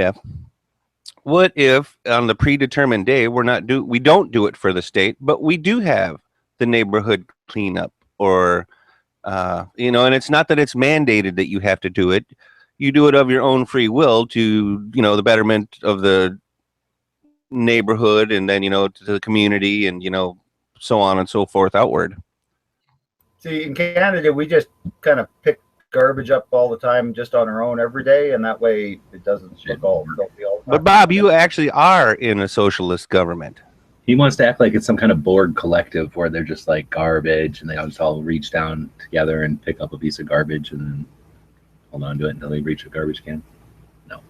if on the predetermined day we don't do it for the state, but we do have the neighborhood cleanup or and it's not that it's mandated that you have to do it. You do it of your own free will to the betterment of the neighborhood and then to the community and so on and so forth outward. See, in Canada we just kind of pick garbage up all the time just on our own every day, and that way it doesn't look all filthy all the time. But Bob, you actually are in a socialist government. He wants to act like it's some kind of board collective where they're just like garbage and they just all reach down together and pick up a piece of garbage and then hold on to it until they reach a garbage can. No.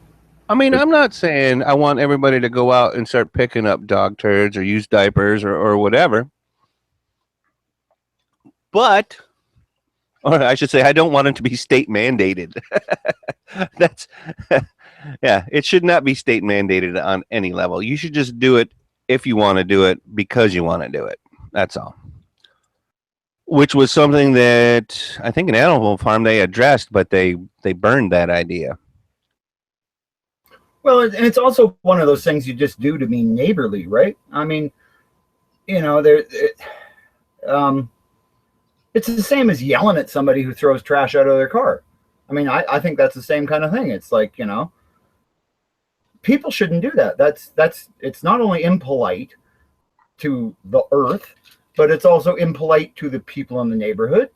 I mean, I'm not saying I want everybody to go out and start picking up dog turds or use diapers or whatever. But, or I should say, I don't want it to be state mandated. That's, yeah, it should not be state mandated on any level. You should just do it if you want to do it because you want to do it. That's all. Which was something that I think in Animal Farm they addressed, but they burned that idea. Well, and it's also one of those things you just do to be neighborly, right? I mean, it's the same as yelling at somebody who throws trash out of their car. I mean, I think that's the same kind of thing. It's like, people shouldn't do that. It's not only impolite to the earth, but it's also impolite to the people in the neighborhood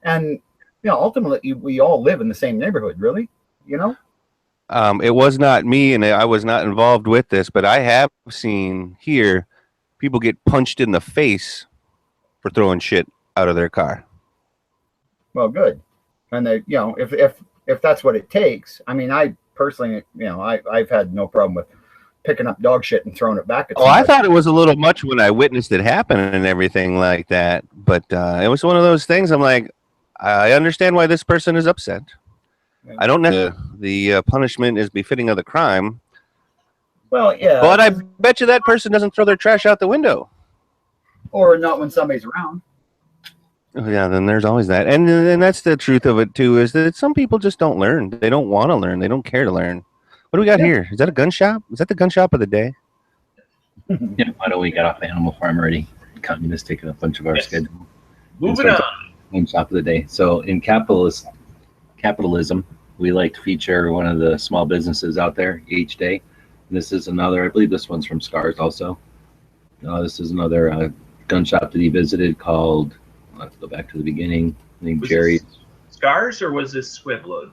and ultimately we all live in the same neighborhood, really, It was not me and I was not involved with this, but I have seen here people get punched in the face for throwing shit out of their car. Well, good. And they, if that's what it takes. I mean, I personally, I've had no problem with picking up dog shit and throwing it back at Oh, I somebody. thought it was a little much when I witnessed it happen and everything like that. But it was one of those things. I'm like, I understand why this person is upset. Yeah. I don't know the punishment is befitting of the crime. Well, yeah. But I bet you that person doesn't throw their trash out the window. Or not when somebody's around. Oh, yeah, then there's always that. And that's the truth of it, too, is that some people just don't learn. They don't want to learn. They don't care to learn. What do we got here? Is that a gun shop? Is that the gun shop of the day? Yeah, why don't we get off Animal Farm already? Communists taking a bunch of our schedule. Moving on. Gun shop of the day. So in capitalism, we like to feature one of the small businesses out there each day. This is another, I believe this one's from Scars also. This is another gun shop that he visited called, I'll have to go back to the beginning, named Jerry. Scars or was this Squib Load?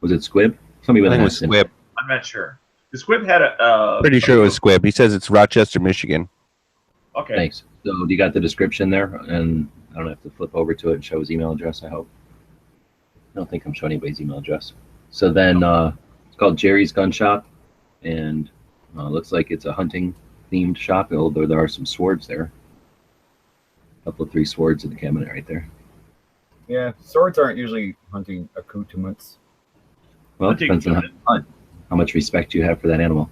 Was it Squib? Somebody with I think an it was accent. Squib. I'm not sure. The Squib had a. Pretty sure it was Squib. He says it's Rochester, Michigan. Okay. Thanks. So you got the description there, and I don't have to flip over to it and show his email address, I hope. I don't think I'm showing anybody's email address. So then it's called Jerry's Gun Shop, and looks like it's a hunting themed shop, although there are some swords there. A couple of 3 swords in the cabinet right there. Yeah, swords aren't usually hunting accoutrements. Well, it depends on how you hunt, how much respect you have for that animal.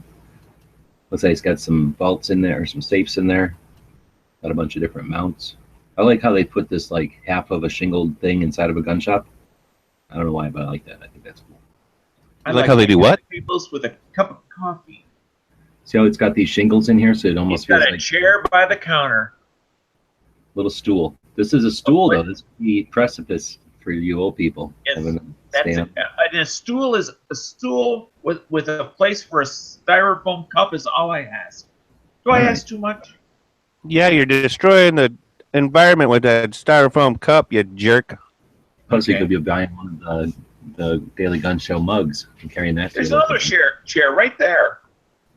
Looks like it's got some vaults in there, some safes in there. Got a bunch of different mounts. I like how they put this like half of a shingled thing inside of a gun shop. I don't know why, but I like that. I think that's cool. I like how they do what? People's with a cup of coffee. See how it's got these shingles in here, so it almost He's got feels a like chair by the counter. little stool. This is a stool, though. This is the precipice for you old people. Yes, Having to That's stand it. up. And a stool is a stool with a place for a styrofoam cup is all I ask. Do I All right. ask too much? Yeah, you're destroying the environment with that styrofoam cup, you jerk. Plus, you Okay. could be buying one of the Daily Gun Show mugs and carrying that. There's to the- another chair right there.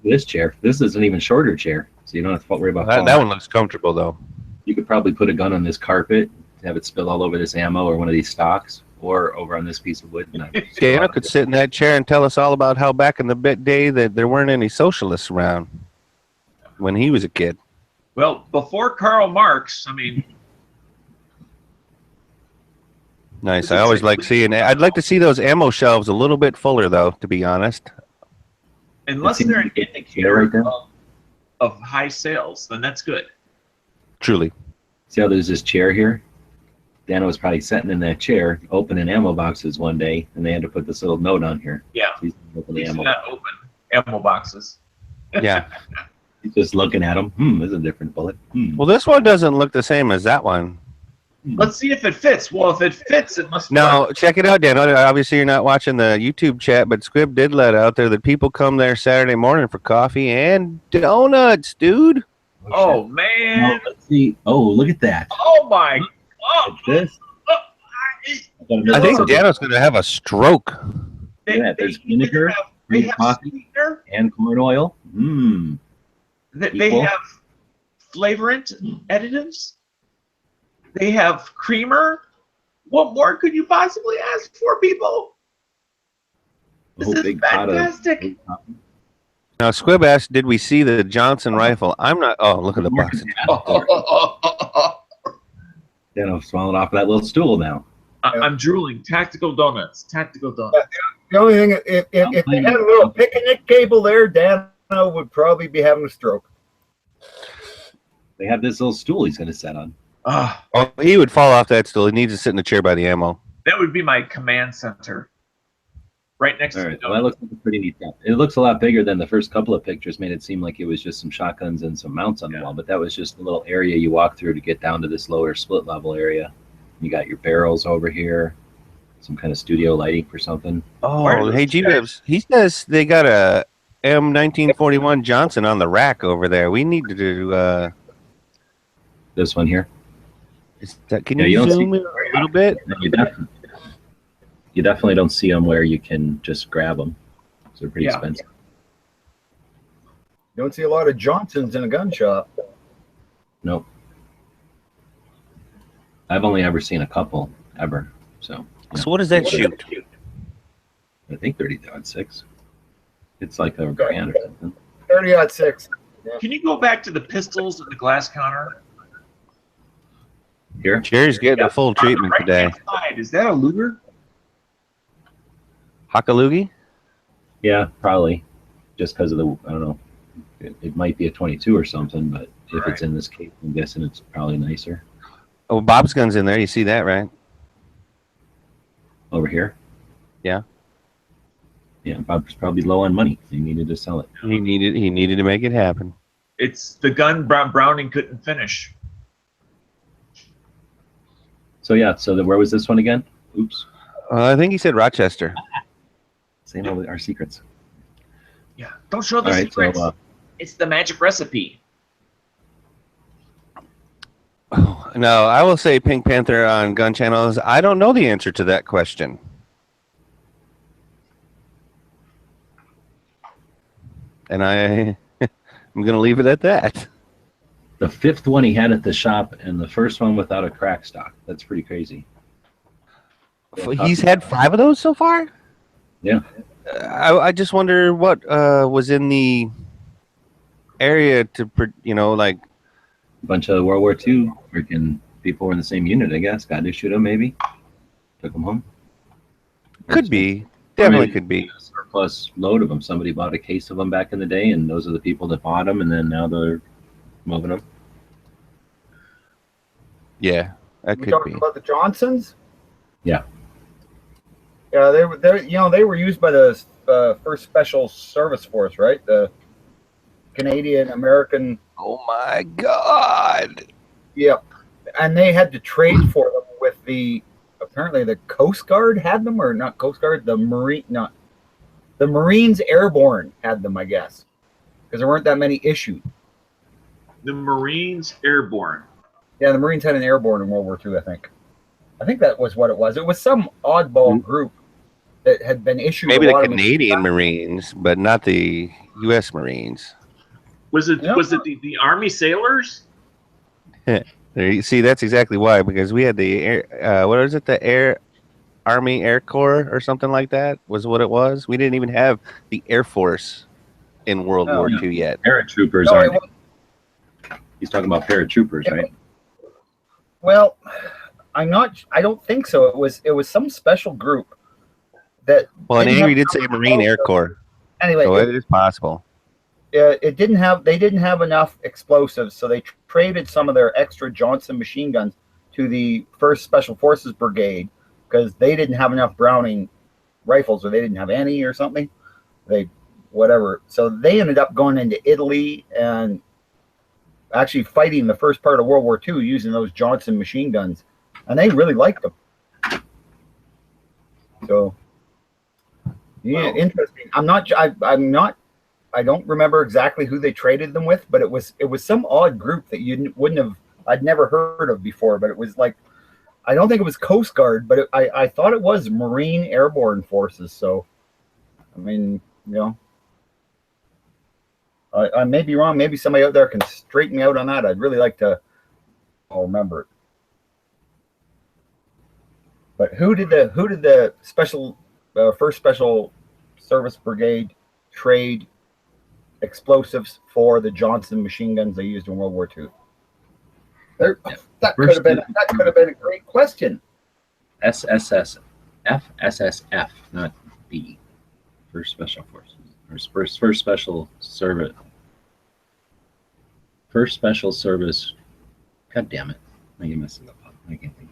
This chair. This is an even shorter chair, so you don't have to worry about That falling. one looks comfortable, though. You could probably put a gun on this carpet, have it spill all over this ammo or one of these stocks, or over on this piece of wood. DanO could sit in that chair and tell us all about how back in the day that there weren't any socialists around when he was a kid. Well, before Karl Marx, I mean, Nice. I always like seeing it. I'd like to see those ammo shelves a little bit fuller, though, to be honest. unless seems they're to an be getting indicator right there. of high sales, then that's good. Truly. See how there's this chair here? DanO was probably sitting in that chair, opening ammo boxes one day, and they had to put this little note on here. Yeah, He's opening these the are ammo. not open ammo boxes. Yeah. He's just looking at them. This is a different bullet. Well, this one doesn't look the same as that one. Let's see if it fits. Well, if it fits, it must No, work. check it out, DanO. Obviously, you're not watching the YouTube chat, but Squib did let out there that people come there Saturday morning for coffee and donuts, dude. Oh, shit. man. No, let's see. Oh, look at that. Oh, my. Oh, Like this. I think DanO's going to have a stroke. Yeah, there's vinegar, They green have coffee, sweetener. and corn oil. Mmm. They Equal. have flavorant additives. They have creamer. What more could you possibly ask for, people? A This whole is big pot of fantastic. Now, Squib asked, did we see the Johnson rifle? I'm not. Oh, look at the box. DanO swallowing off that little stool now. I'm drooling. Tactical donuts. Tactical donuts. The only thing, if they had a little picnic table there, DanO would probably be having a stroke. They have this little stool he's going to sit on. Ah, Oh, he would fall off that stool. He needs to sit in the chair by the ammo. that would be my command center. Right next All to right, the well, that donut. looks like a pretty neat job. It looks a lot bigger than the first couple of pictures made it seem like it was just some shotguns and some mounts on the Yeah. wall, but that was just a little area you walk through to get down to this lower split level area. You got your barrels over here, some kind of studio lighting for something. Where Oh, do hey, those G-Bibs. He says they got a M1941 Johnson on the rack over there. We need to do. This one here. Is that, can Yeah, you you don't zoom in a little bit? And you definitely don't see them where you can just grab them. So they're pretty Yeah. expensive. You don't see a lot of Johnsons in a gun shop. Nope. I've only ever seen a couple, ever. So. Yeah. So what does that shoot? I think 30-06. It's like a grand or something. 30-06. Can you go back to the pistols and the glass counter? Here? Jerry's getting a full treatment On the today. right-hand side, is that a Luger? Hakalugi? Yeah, probably. Just because of the, I don't know. It might be a 22 or something, but if it's in this case, I'm guessing it's probably nicer. Oh, Bob's gun's in there. You see that, right? Over here? Yeah. Yeah, Bob's probably low on money. He needed to sell it. He needed to make it happen. It's the gun Browning couldn't finish. So yeah, where was this one again? Oops. I think he said Rochester. Saying all our secrets. Yeah, don't show the All right, secrets. so It's the magic recipe. Oh, no, I will say Pink Panther on gun channels. I don't know the answer to that question. And I'm going to leave it at that. the 5th one he had at the shop, and the first one without a crack stock. That's pretty crazy. He's had 5 of those so far? Yeah. I just wonder what was in the area to, like. A bunch of World War II freaking people were in the same unit, I guess. Got issued them, maybe. Took them home. Could be. Definitely could be. A surplus load of them. Somebody bought a case of them back in the day, and those are the people that bought them, and then now they're moving them. Yeah, that We could talking be. about the Johnsons? Yeah. Yeah, they were used by the First Special Service Force, right? The Canadian American. Oh my God! Yep, and they had to trade for them with apparently the Coast Guard had them, or not Coast Guard, the Marines Airborne had them, I guess, because there weren't that many issued. The Marines Airborne. Yeah, the Marines had an airborne in World War II, I think. I think that was what it was. It was some oddball group that had been issued. Maybe a the lot of Canadian Marines, but not the U.S. Marines. Was it Yeah. the Army sailors? There you see, that's exactly why, because we had the air. What is it? The Army Air Corps or something like that was what it was. We didn't even have the Air Force in World War II yet. Paratroopers No, aren't. He's talking about paratroopers, right? Well, I don't think so. It was some special group that. Well, and didn't Angry have- did say Marine Air Corps, Anyway, so it is possible. they didn't have enough explosives, so they traded some of their extra Johnson machine guns to the 1st Special Forces Brigade because they didn't have enough Browning rifles, or they didn't have any or something. Whatever. So they ended up going into Italy and actually fighting the first part of World War II using those Johnson machine guns, and they really liked them. So, yeah, Well, interesting. I don't remember exactly who they traded them with, but it was some odd group that I'd never heard of before. But it was like, I don't think it was Coast Guard, but I thought it was Marine Airborne Forces. So, I mean, I may be wrong. Maybe somebody out there can straighten me out on that. I'd really like to remember it. But who did the special 1st Special Service Brigade trade explosives for the Johnson machine guns they used in World War II? That could have been a great question. FSSF, not B. First Special Forces. First Special Service. First Special Service. God damn it. I can mess it up. I can't think.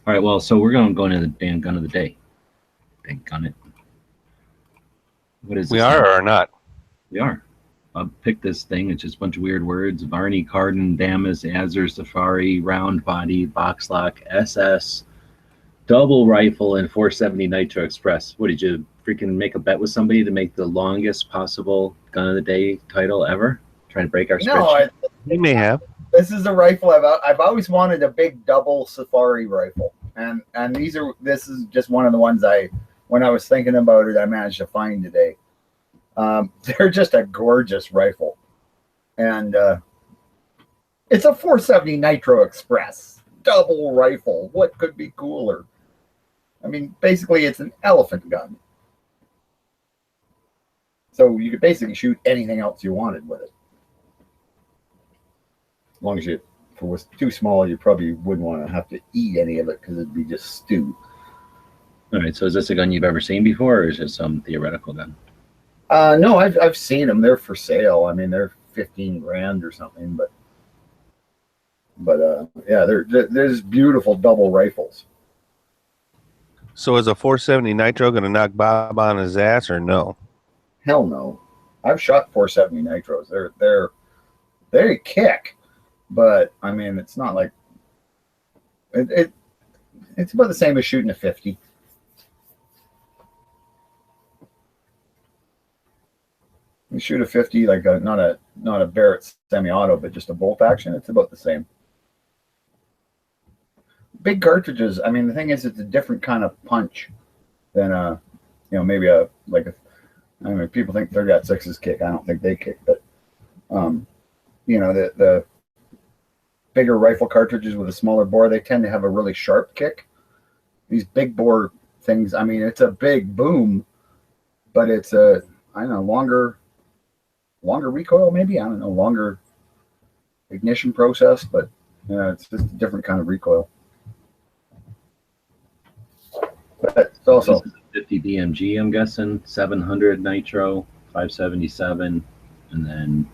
All right, well, so we're going to go into the damn gun of the day. Dang gun it. What is We this are thing? or not? We are. I'll pick this thing. It's just a bunch of weird words. Varney, Cardin, Damas, Azure, Safari, Round Body, Box Lock, SS, Double Rifle, and 470 Nitro Express. What, did you freaking make a bet with somebody to make the longest possible gun of the day title ever? Trying to break our spreadsheet? No, We may have. this is a rifle I've always wanted, a big double Safari rifle, and this is just one of the ones when I was thinking about it, I managed to find today. They're just a gorgeous rifle, and it's a 470 Nitro Express. double rifle. What could be cooler? I mean, basically, it's an elephant gun. So you could basically shoot anything else you wanted with it. As long as if it was too small, you probably wouldn't want to have to eat any of it because it'd be just stew. All right. So is this a gun you've ever seen before, or is it some theoretical gun? No, I've seen them. They're for sale. I mean, they're 15 grand or something. But yeah, there's beautiful double rifles. So is a 470 nitro going to knock Bob on his ass or no? Hell no. I've shot 470 nitros. They kick, but I mean, it's not like it's about the same as shooting a 50. You shoot a 50 like not a Barrett semi-auto, but just a bolt action. It's about the same. Big cartridges. I mean, the thing is, it's a different kind of punch than maybe I mean, people think 30-06s kick. I don't think they kick, but the bigger rifle cartridges with a smaller bore, they tend to have a really sharp kick. These big bore things, I mean, it's a big boom, but it's a longer recoil, maybe. I don't know, longer ignition process, but it's just a different kind of recoil. But it's also 50 BMG, I'm guessing, 700 nitro, 577, and then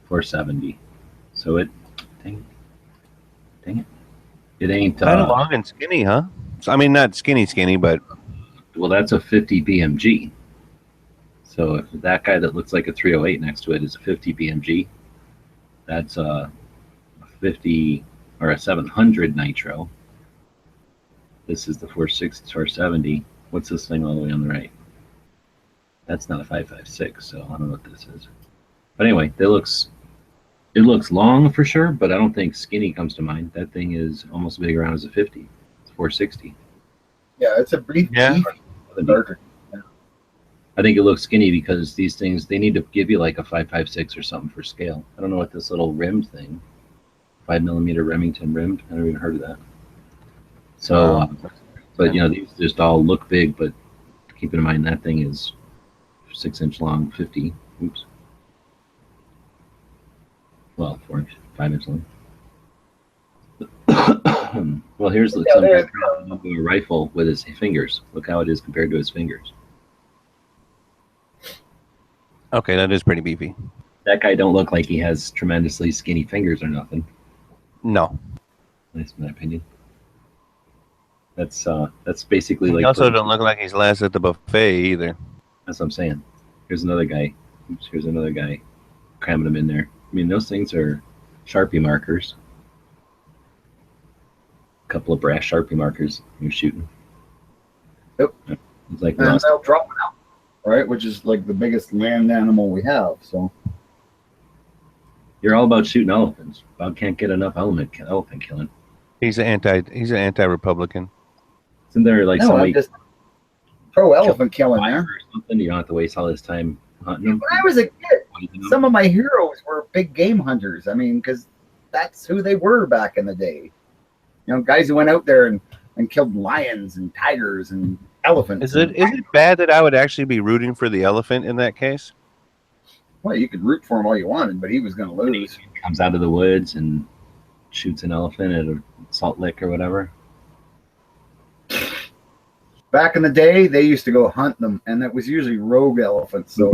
470. So dang it, it ain't Kind of long and skinny, huh? So, I mean, not skinny, but well, that's a 50 BMG. So if that guy that looks like a 308 next to it is a 50 BMG, that's a 50 or a 700 nitro. This is the 460, 470. What's this thing all the way on the right? That's not a 5.56, so I don't know what this is. But anyway, it looks long for sure, but I don't think skinny comes to mind. That thing is almost as big around as a 50. It's 460. Yeah, it's a brief. Yeah. I think it looks skinny because these things, they need to give you like a 5.56 or something for scale. I don't know what this little rimmed thing, 5mm Remington rimmed. I never even heard of that. So, but these just all look big, but keep in mind that thing is 6-inch long, 50. Oops. Well, 5-inch long. Well, here's some a rifle with his fingers. Look how it is compared to his fingers. okay, that is pretty beefy. That guy don't look like he has tremendously skinny fingers or nothing. No. That's my opinion. That's basically like. He also don't look like he's last at the buffet either. That's what I'm saying. Here's another guy. Oops, here's another guy cramming them in there. I mean, those things are Sharpie markers. A couple of brass Sharpie markers you're shooting. Yep. It's like and they'll drop it out, right? Which is like the biggest land animal we have. So you're all about shooting elephants. Bob can't get enough elephant killing. He's an anti-Republican. Isn't there like somebody just pro elephant killing there? Or something? You don't have to waste all this time hunting them. When I was a kid, some of my heroes were big game hunters. I mean, because that's who they were back in the day. Guys who went out there and killed lions and tigers and elephants. Is it bad that I would actually be rooting for the elephant in that case? Well, you could root for him all you wanted, but he was going to lose. He comes out of the woods and shoots an elephant at a salt lick or whatever. Back in the day, they used to go hunt them, and it was usually rogue elephants. So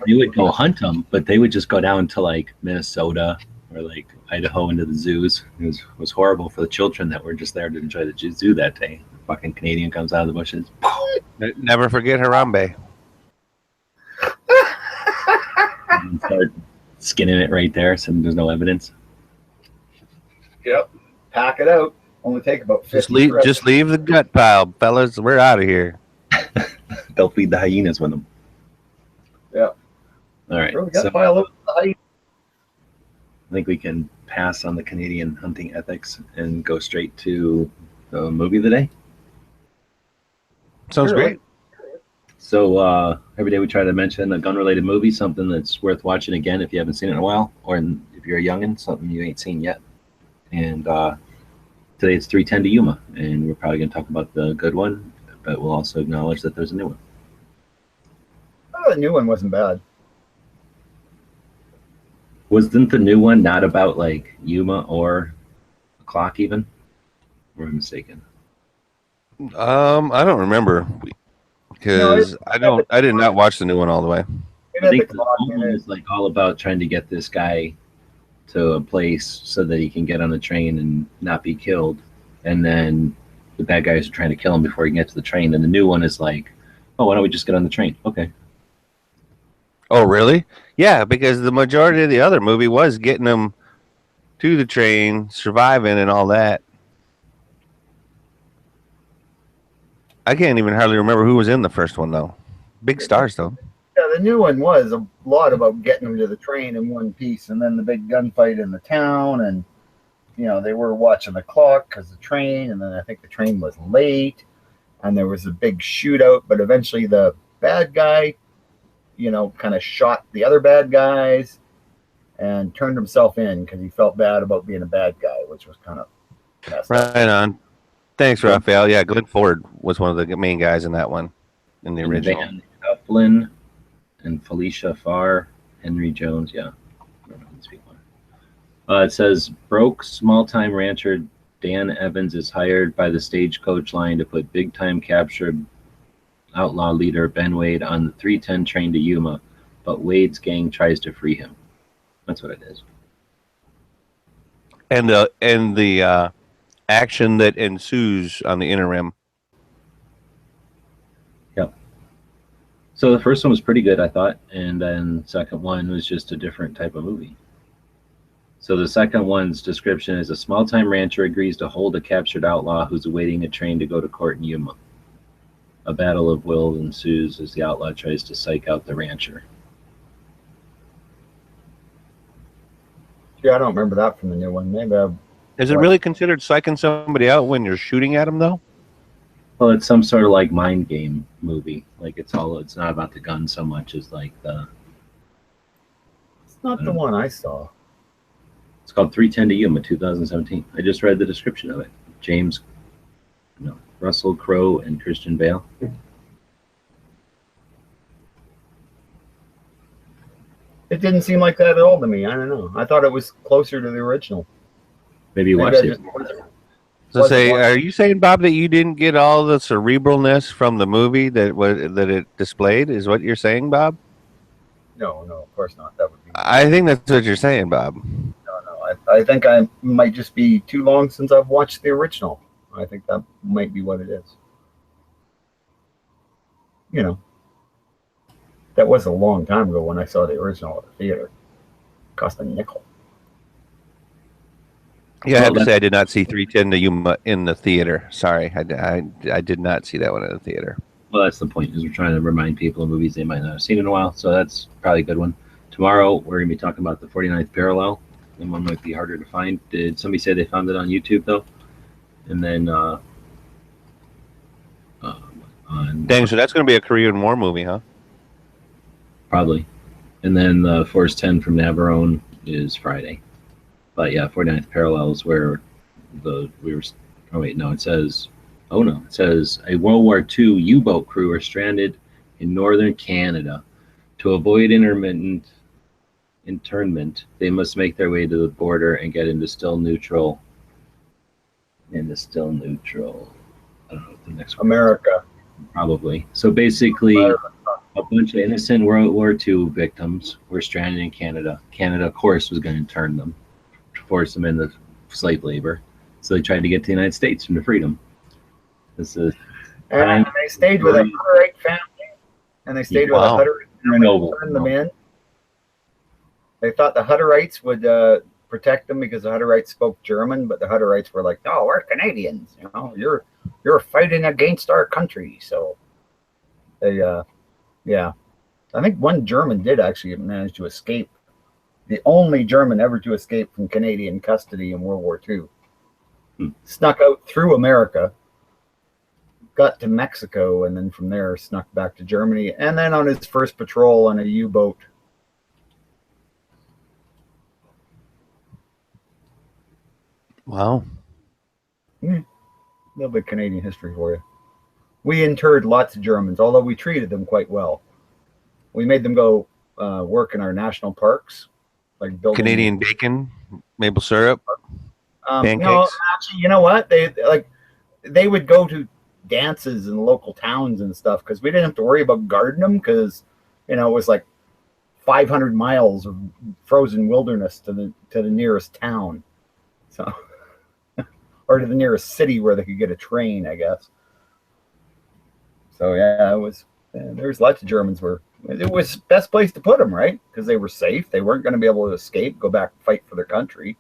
you would go hunt them, but they would just go down to like Minnesota or like Idaho into the zoos. It was horrible for the children that were just there to enjoy the zoo that day. The fucking Canadian comes out of the bushes. Never forget Harambe. And start skinning it right there, so there's no evidence. Yep, pack it out. Only take about 50. Just leave the gut pile, fellas. We're out of here. They'll feed the hyenas with them. Yeah. All right. Really got pile up the hyena. I think we can pass on the Canadian hunting ethics and go straight to the movie of the day. Sounds great. So every day we try to mention a gun-related movie, something that's worth watching again if you haven't seen it in a while, or if you're a youngin', something you ain't seen yet. And Today it's 310 to Yuma, and we're probably going to talk about the good one, but we'll also acknowledge that there's a new one. Oh, the new one wasn't bad. Wasn't the new one not about like Yuma or a clock even? Or am I mistaken? I don't remember because I did not watch the new one all the way. It I had think the the clock old in one it. is like all about trying to get this guy to a place so that he can get on the train and not be killed. And then the bad guys are trying to kill him before he can get to the train. And the new one is like, oh, why don't we just get on the train? Okay. Oh, really? Yeah, because the majority of the other movie was getting him to the train, surviving, and all that. I can't even hardly remember who was in the first one though. Big stars though. Yeah, the new one was a lot about getting them to the train in one piece, and then the big gunfight in the town, and they were watching the clock because the train, and then I think the train was late, and there was a big shootout. But eventually, the bad guy, kind of shot the other bad guys, and turned himself in because he felt bad about being a bad guy, which was kind of messed up. Right on. Thanks, Raphael. Yeah, Glenn Ford was one of the main guys in that one, in the original. Van Heflin and Felicia Farr, Henry Jones. Yeah. I don't know who these people are. It says, broke small-time rancher Dan Evans is hired by the Stagecoach line to put big-time captured outlaw leader Ben Wade on the 310 train to Yuma, but Wade's gang tries to free him. That's what it is. And the action that ensues on the interim. Yep. So the first one was pretty good, I thought, and then the second one was just a different type of movie. So the second one's description is a small-time rancher agrees to hold a captured outlaw who's awaiting a train to go to court in Yuma. A battle of will ensues as the outlaw tries to psych out the rancher. Yeah, I don't remember that from the new one. Maybe Is it really considered psyching somebody out when you're shooting at them though? Well, it's some sort of like mind game movie. Like it's not about the gun so much as like it's not the one I saw. It's called 310 to Yuma, 2017. I just read the description of it. Russell Crowe and Christian Bale. It didn't seem like that at all to me. I don't know. I thought it was closer to the original. Maybe you Maybe watched I it. just- So are you saying, Bob, that you didn't get all the cerebralness from the movie that it displayed? Is what you're saying, Bob? No, of course not. That would be. I think that's what you're saying, Bob. No. I think I might just be too long since I've watched the original. I think that might be what it is. That was a long time ago when I saw the original at the theater. It cost a nickel. Yeah, I have to say I did not see 310 to Yuma in the theater. Sorry, I did not see that one in the theater. Well, that's the point, is we're trying to remind people of movies they might not have seen in a while, so that's probably a good one. Tomorrow, we're going to be talking about the 49th Parallel. That one might be harder to find. Did somebody say they found it on YouTube, though? And then Dang, so that's going to be a Korean War movie, huh? Probably. And then the Force 10 from Navarone is Friday. But yeah, 49th Parallel is where it says a World War II U-boat crew are stranded in northern Canada. To avoid internment, they must make their way to the border and get into still neutral. I don't know what the next one is. America. Probably. So basically, a bunch of innocent World War II victims were stranded in Canada. Canada, of course, was going to intern them, force them into slave labor. So they tried to get to the United States from the freedom. This is And they stayed with a Hutterite family. And they stayed with a Hutterite family and turned them in. They thought the Hutterites would protect them because the Hutterites spoke German, but the Hutterites were like, "No, we're Canadians. You're fighting against our country." So they, I think one German did actually manage to escape. The only German ever to escape from Canadian custody in World War II. Snuck out through America, got to Mexico, and then from there snuck back to Germany. And then on his first patrol on a U-boat. Wow. little bit of Canadian history for you. We interred lots of Germans, although we treated them quite well. We made them go work in our national parks, like building Canadian bacon, maple syrup, pancakes. No, actually, you know what? They would go to dances in local towns and stuff because we didn't have to worry about guarding them because, it was like 500 miles of frozen wilderness to the nearest town, so or to the nearest city where they could get a train, I guess. So yeah, there's lots of Germans where it was the best place to put them, right? Because they were safe. They weren't going to be able to escape, go back and fight for their country.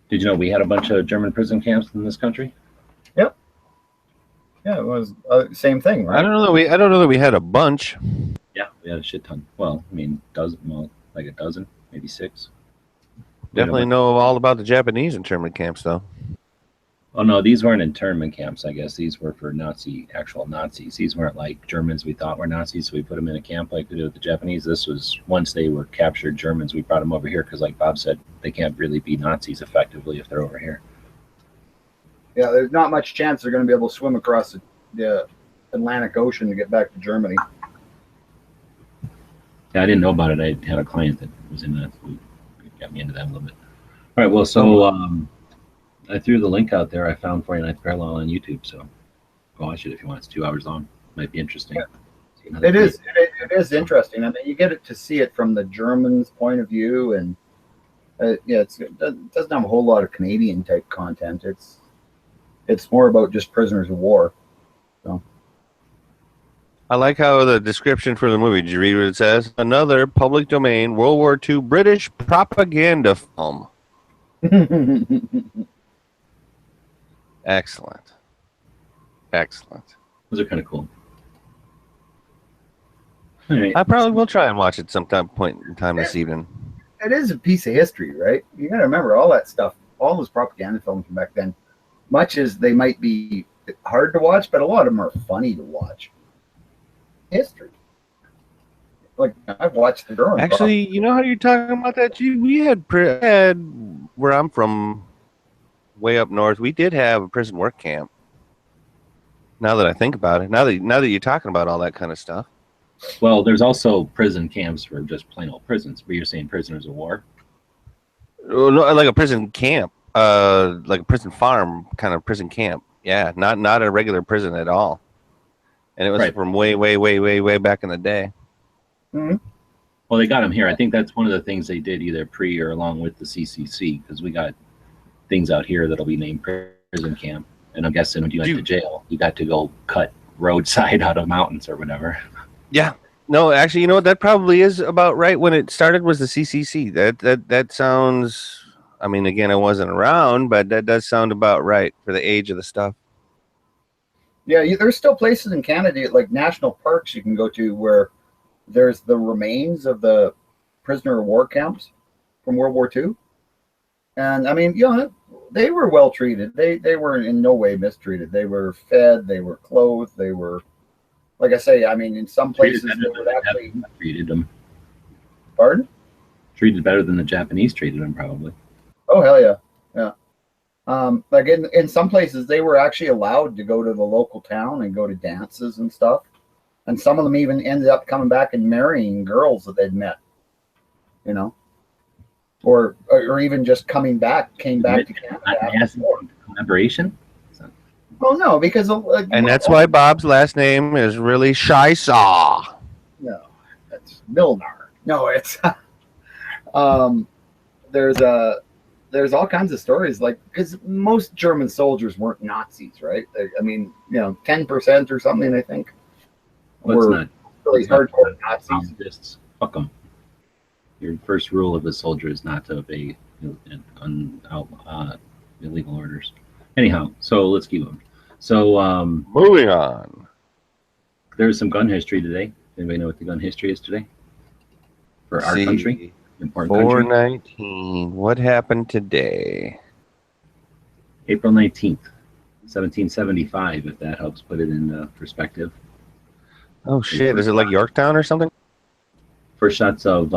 Did you know we had a bunch of German prison camps in this country? Yep. Yeah, it was same thing, right? I don't know that we had a bunch. Yeah, we had a shit ton. Well, I mean, like a dozen, maybe 6. Definitely know all about the Japanese internment camps, though. Oh no, these weren't internment camps. I guess these were for actual Nazis. These weren't like Germans we thought were Nazis, so we put them in a camp like we did with the Japanese. This was once they were captured Germans, we brought them over here because, like Bob said, they can't really be Nazis effectively if they're over here. Yeah, there's not much chance they're going to be able to swim across the Atlantic Ocean to get back to Germany. Yeah, I didn't know about it. I had a client that was in that. So it got me into that a little bit. All right, well, so I threw the link out there. I found 49th Parallel on YouTube, so go watch it if you want. It's 2 hours long. Might be interesting. Yeah. It is interesting. I mean, you get to see it from the Germans' point of view, and it doesn't have a whole lot of Canadian type content. It's more about just prisoners of war. So. I like how the description for the movie. Did you read what it says? Another public domain World War II British propaganda film. Excellent. Those are kind of cool. All right. I probably will try and watch it sometime point in time this evening. It is a piece of history, right? You got to remember all that stuff, all those propaganda films from back then. Much as they might be hard to watch, but a lot of them are funny to watch. History. Like I've watched the Durham. Actually, you know how you're talking about that? We had where I'm from, way up north. We did have a prison work camp. Now that I think about it, now that you're talking about all that kind of stuff. Well, there's also prison camps for just plain old prisons, but you're saying prisoners of war? No, like a prison camp, like a prison farm kind of prison camp. Yeah, not a regular prison at all. And it was from way back in the day. Mm-hmm. Well, they got them here. I think that's one of the things they did either pre or along with the CCC, because we got things out here that'll be named prison camp. And I'm guessing when you went to jail, you got to go cut roadside out of mountains or whatever. Yeah. No, actually, you know what? That probably is about right. When it started was the CCC. That sounds, I mean, again, I wasn't around, but that does sound about right for the age of the stuff. Yeah, there's still places in Canada, like national parks you can go to where there's the remains of the prisoner of war camps from World War II. And I mean, they were well treated. They were in no way mistreated. They were fed, they were clothed, they were, like I say, I mean, in some places they would actually treated them. Pardon? Treated better than the Japanese treated them, probably. Oh hell yeah, yeah. Like in some places they were actually allowed to go to the local town and go to dances and stuff. And some of them even ended up coming back and marrying girls that they'd met, or even just came back to Canada. Collaboration? Well, no, because and that's why Bob's last name is really Shysaw. No, that's Milnar. No, it's there's all kinds of stories, like, because most German soldiers weren't Nazis, right? I mean, 10% or something, I think. Were really hardcore Nazis. Fuck them. Your first rule of a soldier is not to obey illegal orders. Anyhow, so let's keep moving. So moving on. There's some gun history today. Anybody know what the gun history is today? For our country? Important 419. What happened today? April 19th, 1775, if that helps put it in perspective. Oh shit! Is it like Yorktown or something? First shots of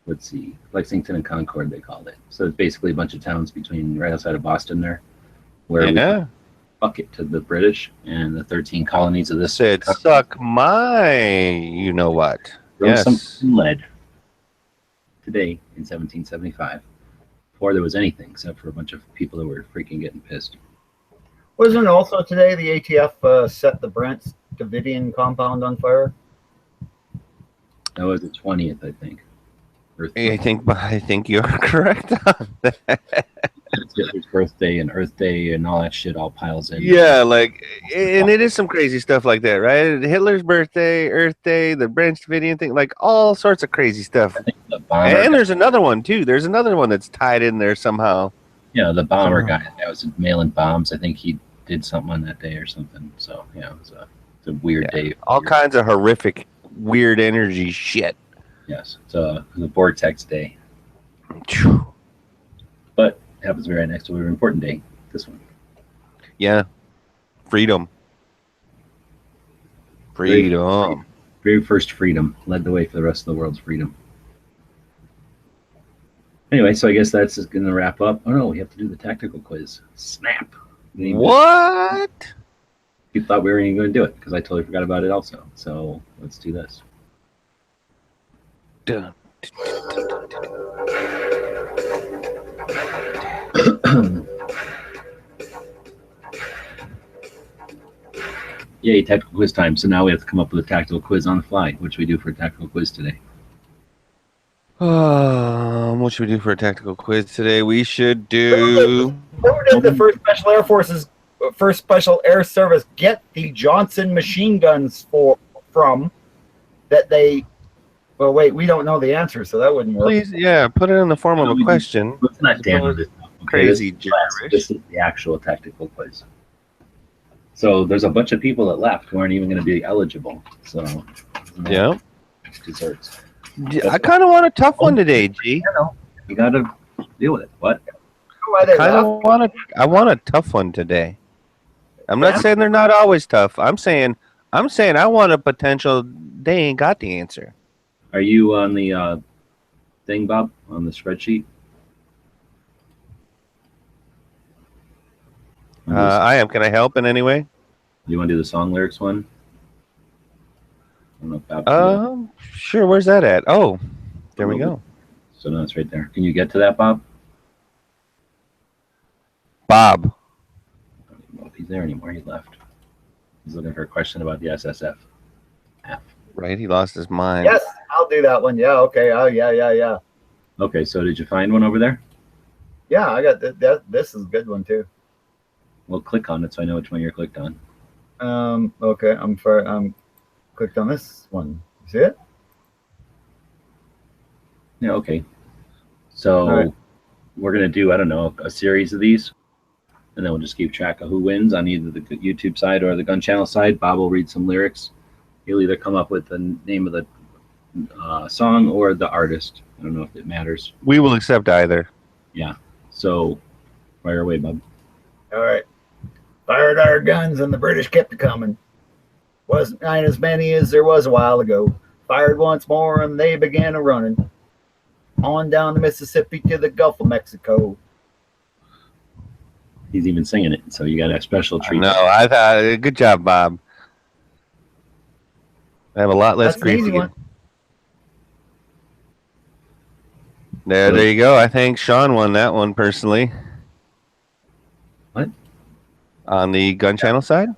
let's see, Lexington and Concord, they called it. So it's basically a bunch of towns right outside of Boston there. where we Yeah. fuck it to the British and the 13 colonies of this Said, country. suck my, you know what? Throw some Yes. lead today in 1775 before there was anything except for a bunch of people that were freaking getting pissed. Wasn't also today the ATF set the Brent Davidian compound on fire? That was the 20th, I think. I think you're correct on that. Hitler's birthday and Earth Day and all that shit all piles in. Yeah, like, and it is some crazy stuff like that, right? Hitler's birthday, Earth Day, the Branch Davidian thing, like all sorts of crazy stuff. I think the bomber And guy, there's another one too. There's another one that's tied in there somehow. the bomber guy that was mailing bombs. I think he did something on that day or something. So it's a weird day. All kinds of horrific, weird energy shit. Yes, it's a vortex day, Phew. but it happens right next to a very important day. This one. Yeah, freedom. Freedom. Very first freedom led the way for the rest of the world's freedom. Anyway, so I guess that's just going to wrap up. Oh no, we have to do the tactical quiz. Snap. What? You thought we were even going to do it because I totally forgot about it also. So let's do this. Dun. Yay, tactical quiz time. So now we have to come up with a tactical quiz on the fly, which we do for a tactical quiz today. What should we do for a tactical quiz today? We should do. Where did the First Special Air Service get the Johnson machine guns from? That they. Well, wait, we don't know the answer, so that wouldn't work. Please, yeah, put it in the form of a question. Let's not damage this. Crazy This is the actual tactical quiz. So there's a bunch of people that left who aren't even going to be eligible. So Yeah. desserts. I kind of want a tough one today, G. You got to deal with it. What? Why they I left? want a tough one today. I'm not Yeah. saying they're not always tough. I'm saying I want a potential. They ain't got the answer. Are you on the thing, Bob? On the spreadsheet? I am. Can I help in any way? Do you want to do the song lyrics one? I don't know if Bob can do it. Sure. Where's that at? Oh, there we go. So now it's right there. Can you get to that, Bob? Bob. I don't even know if he's there anymore. He left. He's looking for a question about the SSF. Right. He lost his mind. Yes, I'll do that one. Yeah, okay. Oh, yeah. Okay, so did you find one over there? Yeah, I got that. This is a good one too. Well, click on it so I know which one you're clicked on. Okay. I'm clicked on this one. You see it? Yeah, okay. So All right. we're going to do, I don't know, a series of these. And then we'll just keep track of who wins on either the YouTube side or the gun channel side. Bob will read some lyrics. He'll either come up with the name of the song or the artist. I don't know if it matters. We will accept either. Yeah. So fire away, Bob. All right. Fired our guns and the British kept it coming. Wasn't nine as many as there was a while ago. Fired once more and they began a running. On down the Mississippi to the Gulf of Mexico. He's even singing it, so you got a special treat. No, I thought good job, Bob. I have a lot less That's an grief easy to one. give. There you go. I think Sean won that one personally. What? On the gun channel side?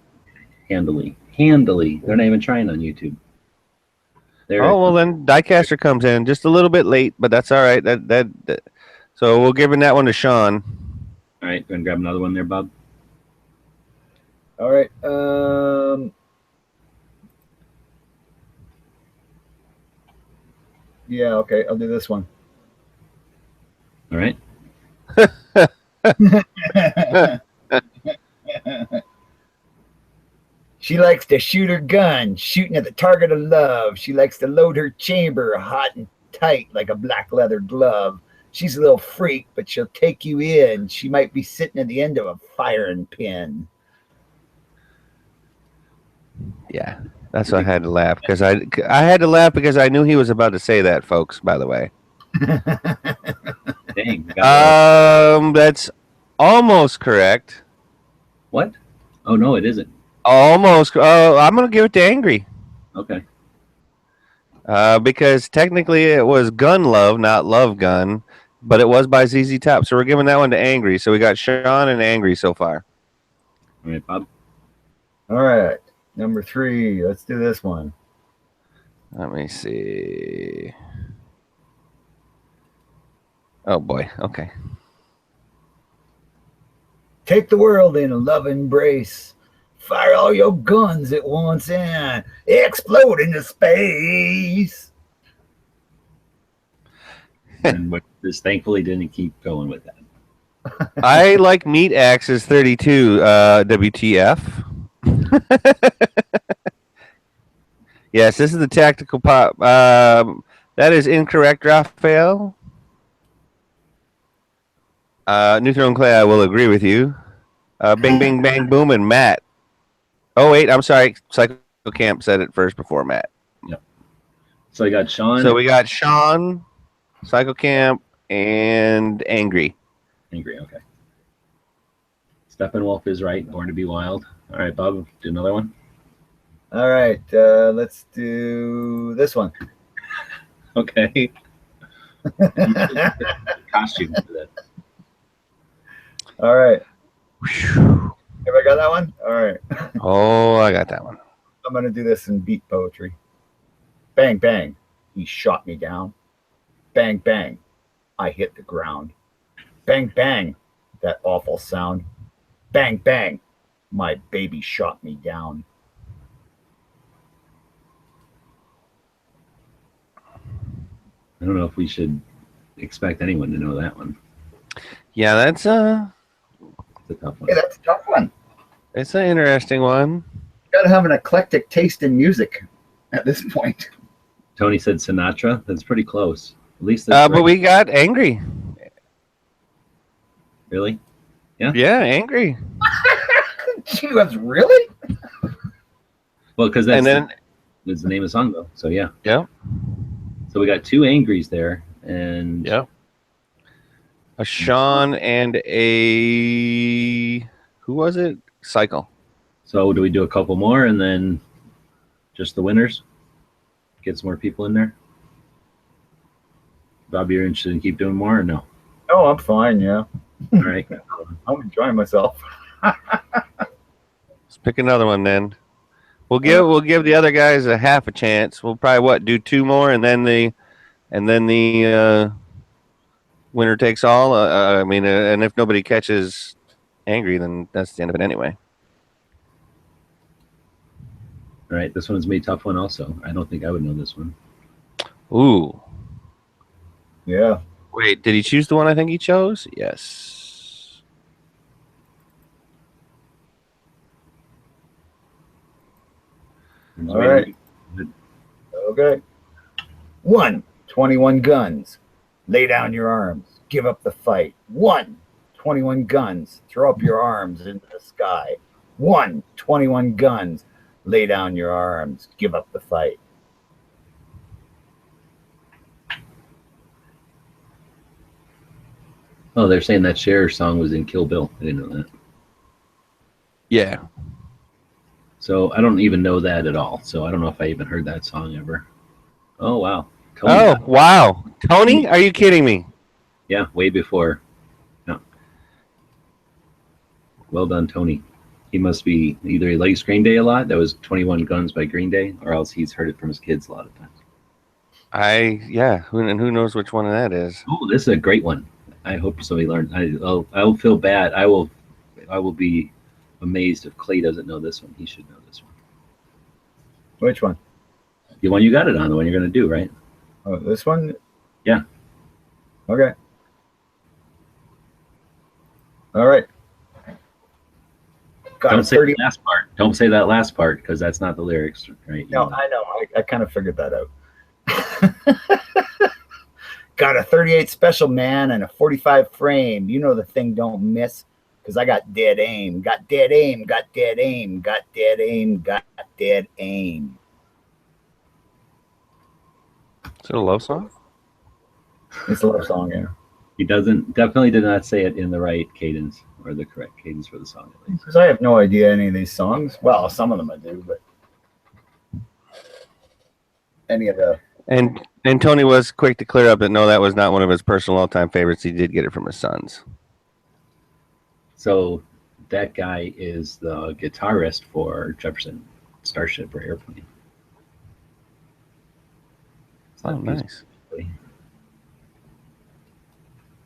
Handily. They're not even trying on YouTube. Oh well, then Diecaster comes in just a little bit late, but that's all right. That so we'll give that one to Sean. All right, go and grab another one there, Bob. All right. Yeah, okay. I'll do this one. All right. She likes to shoot her gun, shooting at the target of love. She likes to load her chamber hot and tight like a black leather glove. She's a little freak, but she'll take you in. She might be sitting at the end of a firing pin. Yeah, that's why I had to laugh because I had to laugh because I knew he was about to say that, folks. By the way, Dang. that's almost correct. What? Oh no, it isn't. Almost. Oh, I'm gonna give it to Angry. Okay. Because technically it was Gun Love, not Love Gun, but it was by ZZ Top. So we're giving that one to Angry. So we got Sean and Angry so far. All right, Bob. All right. Number 3. Let's do this one. Let me see. Oh boy. Okay. Take the world in a love embrace. Fire all your guns at once and explode into space. And what this thankfully didn't keep going with that. I like Meat Axes 32. WTF? Yes, this is the tactical pop. That is incorrect, Raphael. Neutron Clay, I will agree with you. Bing, bing, bang, boom, and Matt. Oh, wait, I'm sorry. Psycho Camp said it first before Matt. Yep. So I got Sean. So we got Sean, Psycho Camp, and Angry. Angry, okay. Steppenwolf is right. Born to be Wild. All right, Bob, do another one. All right. Let's do this one. Okay. Costume for that. All right. Have I got that one? All right. Oh, I got that one. I'm going to do this in beat poetry. Bang, bang. He shot me down. Bang, bang. I hit the ground. Bang, bang. That awful sound. Bang, bang. My baby shot me down. I don't know if we should expect anyone to know that one. Yeah, that's It's a tough one. Yeah, that's a tough one. it's an interesting one. Got to have an eclectic taste in music at this point. Tony said Sinatra. That's pretty close. At least that's But we got Angry. really. Yeah, Angry. Gee, that's really? Well, because that's And then that's the name of the song, though. So yeah. yeah, So we got 2 Angries there, and yeah. A Sean and a who was it? Cycle. So do we do a couple more and then just the winners? Get some more people in there. Bob, you're interested in keep doing more or no? Oh, I'm fine, yeah. All right. I'm enjoying myself. Let's pick another one then. We'll give the other guys a half a chance. We'll probably do 2 more and then the winner takes all. I mean, and if nobody catches Angry, then that's the end of it anyway. All right. This one's me tough one also. I don't think I would know this one. Ooh. Yeah. Wait, did he choose the one I think he chose? Yes. All right. Okay. 1, 21 guns. Lay down your arms. Give up the fight. 1, 21 guns. Throw up your arms into the sky. 1, 21 guns. Lay down your arms. Give up the fight. Oh, they're saying that Cher song was in Kill Bill. I didn't know that. Yeah. So I don't even know that at all. So I don't know if I even heard that song ever. Oh, wow. Tony. Oh, wow. Tony? Are you kidding me? Yeah, way before. No. Well done, Tony. He must be either he likes Green Day a lot. That was 21 Guns by Green Day, or else he's heard it from his kids a lot of times. Who knows which one of that is? Oh, this is a great one. I hope somebody learned. I will feel bad. I will be amazed if Clay doesn't know this one. He should know this one. Which one? The one you got it on, the one you're going to do, right? Oh, this one? Yeah. Okay. All right. Don't say the last part. Don't say that last part because that's not the lyrics, right? No, I know. I kind of figured that out. Got a 38 special, man, and a 45 frame. You know the thing don't miss because I got dead aim. Got dead aim. Got dead aim. Got dead aim. Got dead aim. Is it a love song? It's a love song, yeah. He definitely did not say it in the right cadence. or the correct cadence for the song at least. Because I have no idea any of these songs. Well, some of them I do, but any of the. And Tony was quick to clear up that no, that was not one of his personal all-time favorites. He did get it from his sons. So that guy is the guitarist for Jefferson Starship or Airplane. Oh, nice.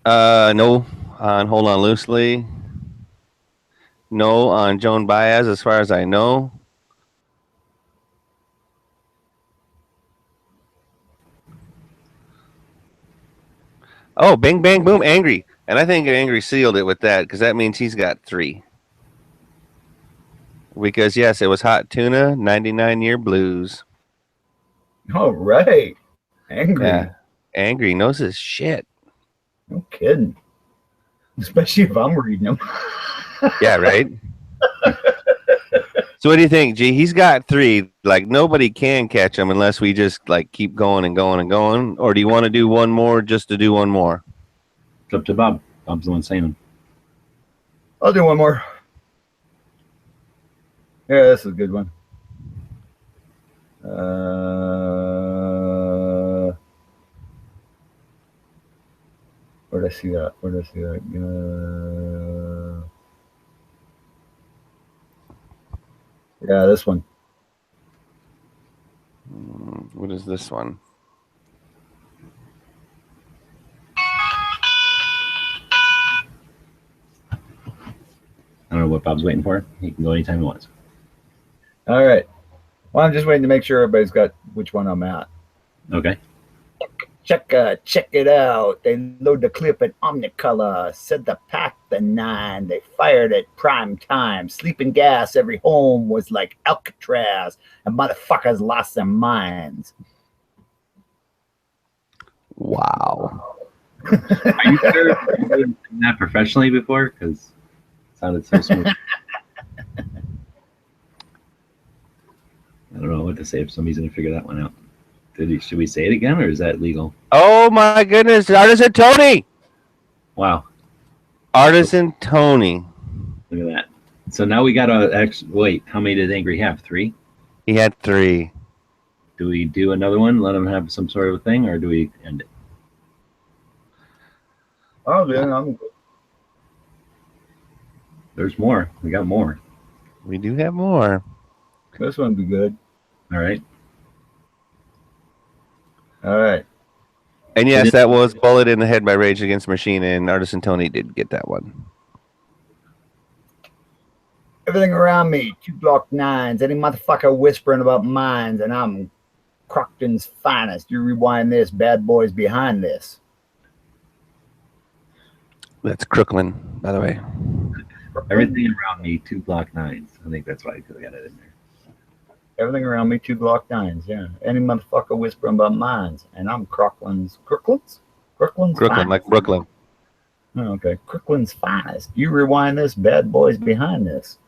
No on Hold On Loosely. No on Joan Baez, as far as I know. Oh, Bang Bang Boom, Angry. And I think Angry sealed it with that because that means he's got 3. Because, yes, it was Hot Tuna, 99-Year Blues. All right. Angry. Yeah. Angry knows his shit. No kidding. Especially if I'm reading them. Yeah, right? So what do you think, G? He's got 3. Like, nobody can catch him unless we just, like, keep going and going and going. Or do you want to do one more just to do one more? It's up to Bob. Bob's the one saying them. I'll do one more. Yeah, this is a good one. Where did I see that? Yeah, this one. What is this one? I don't know what Bob's waiting for. He can go anytime he wants. All right. Well, I'm just waiting to make sure everybody's got which one I'm at. Okay. Check it out. They load the clip at Omnicolor. Said the pack the 9. They fired at prime time. Sleeping gas. Every home was like Alcatraz. And motherfuckers lost their minds. Wow. Are you sure you've done that professionally before? Because it sounded so smooth. I don't know what to say if somebody's going to figure that one out. Should we say it again, or is that legal? Oh, my goodness. Artisan Tony. Wow. Artisan Tony. Look at that. So now we got to wait. How many did Angry have? 3? He had 3. Do we do another one? Let him have some sort of a thing, or do we end it? Oh, then I'm good. There's more. We got more. We do have more. This one would be good. All right. All right. And yes, that was Bullet in the Head by Rage Against the Machine, and Artisan Tony did get that one. Everything around me, 2 Glock 9s. Any motherfucker whispering about mines, and I'm Crocton's finest. You rewind this, bad boys behind this. That's Crooklyn, by the way. Everything around me, 2 Glock 9s. I think that's why I could have got it in there. Everything around me, 2 Glock 9s. Yeah. Any motherfucker whispering about mines, and I'm Crooklyn's Crooklyn, like Brooklyn. Oh, okay. Crooklyn's finest. You rewind this, bad boys behind this.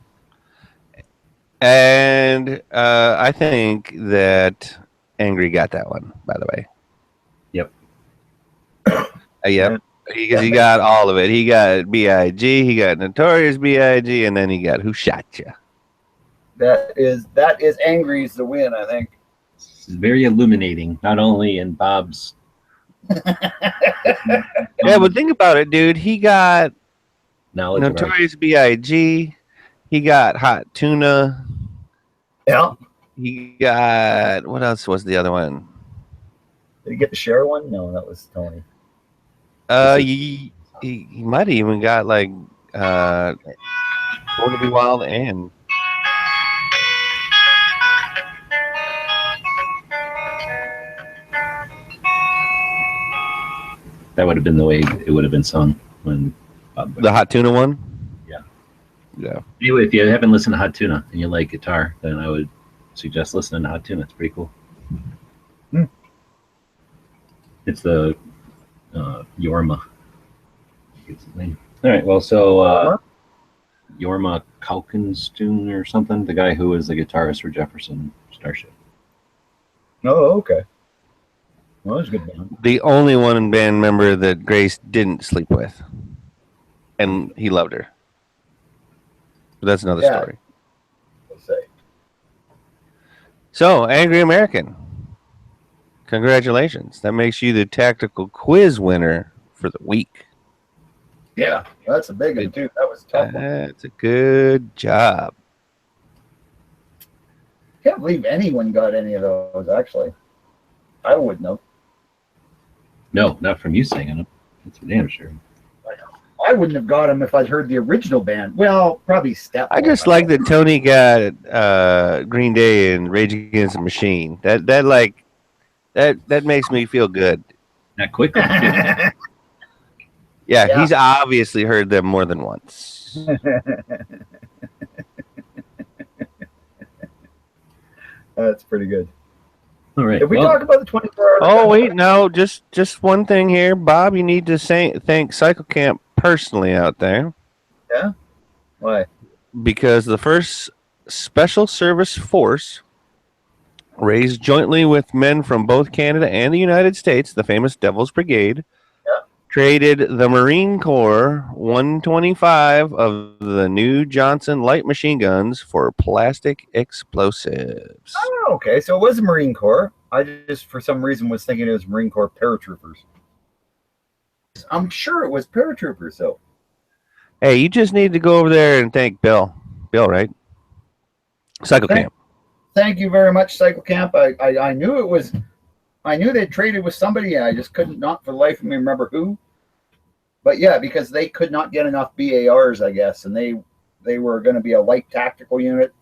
And I think that Angry got that one, by the way. Yep. Yep. Because he got all of it. He got B.I.G., he got Notorious B.I.G., and then he got Who Shot Ya? That is Angry's the win, I think. It's very illuminating, not only in Bob's. Yeah, but think about it, dude. He got knowledge Notorious B.I.G., he got Hot Tuna. Yeah. He got, what else was the other one? Did he get the share one? No, that was Tony. He might have even got like Born to Be Wild and that would have been the way it would have been sung when Bob. The Hot Tuna one. Yeah. Anyway, if you haven't listened to Hot Tuna and you like guitar, then I would suggest listening to Hot Tuna. It's pretty cool. It's the Yuma. It's his name. All right. Well, so Yuma Kalkenstune or something, the guy who was the guitarist for Jefferson Starship. Oh, okay. Well, that's a good band. The only one band member that Grace didn't sleep with, and he loved her. But that's another Yeah. story. Let's say. So, Angry American, congratulations. That makes you the tactical quiz winner for the week. Yeah, that's a big one too. That was a tough one. That's a good job. Can't believe anyone got any of those. Actually, I wouldn't have. No, not from you singing them. That's for damn sure. I wouldn't have got them if I'd heard the original band. Well, probably Step. I just like that Tony got Green Day and Rage Against the Machine. That makes me feel good. Not quickly. Yeah, he's obviously heard them more than once. That's pretty good. All right. If we talk about the 24-hour. Oh wait, no, just one thing here, Bob. You need to thank Cycle Camp personally out there. Yeah. Why? Because the first Special Service Force, raised jointly with men from both Canada and the United States, the famous Devil's Brigade, traded the Marine Corps 125 of the new Johnson light machine guns for plastic explosives. Oh, okay. So it was the Marine Corps. I just, for some reason, was thinking it was Marine Corps paratroopers. I'm sure it was paratroopers, though. Hey, you just need to go over there and thank Bill. Bill, right? Cycle Camp. Thank you very much, Cycle Camp. I knew it was. I knew they traded with somebody. I just couldn't, not for the life of me, remember who. But yeah, because they could not get enough BARs, I guess, and they were going to be a light tactical unit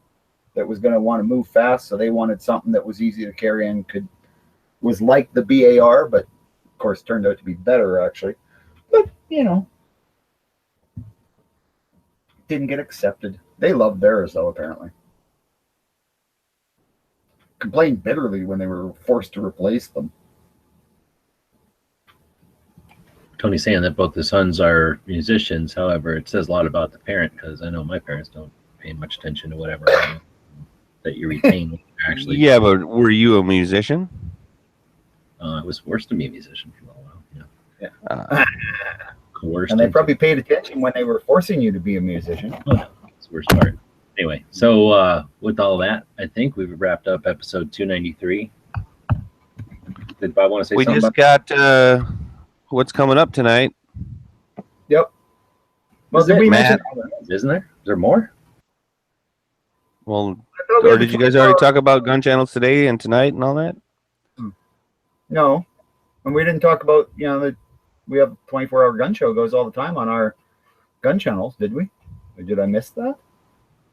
that was going to want to move fast, so they wanted something that was easy to carry and was like the BAR, but of course turned out to be better actually. But didn't get accepted. They loved theirs though, apparently. Complained bitterly when they were forced to replace them. Tony's saying that both the sons are musicians. However, it says a lot about the parent, because I know my parents don't pay much attention to whatever that you retain. Actually, yeah, but were you a musician? I was forced to be a musician for a while. Yeah. Coerced. And they probably paid attention when they were forcing you to be a musician. Oh, no. That's the worst part. Anyway, so with all that, I think we've wrapped up episode 293. Did Bob want to say we something? We just got what's coming up tonight. Yep. Well, did we mention? Isn't there? Is there more? Well, or did you guys already talk about gun channels today and tonight and all that? No, and we didn't talk about that we have 24-hour gun show goes all the time on our gun channels, did we? Or did I miss that?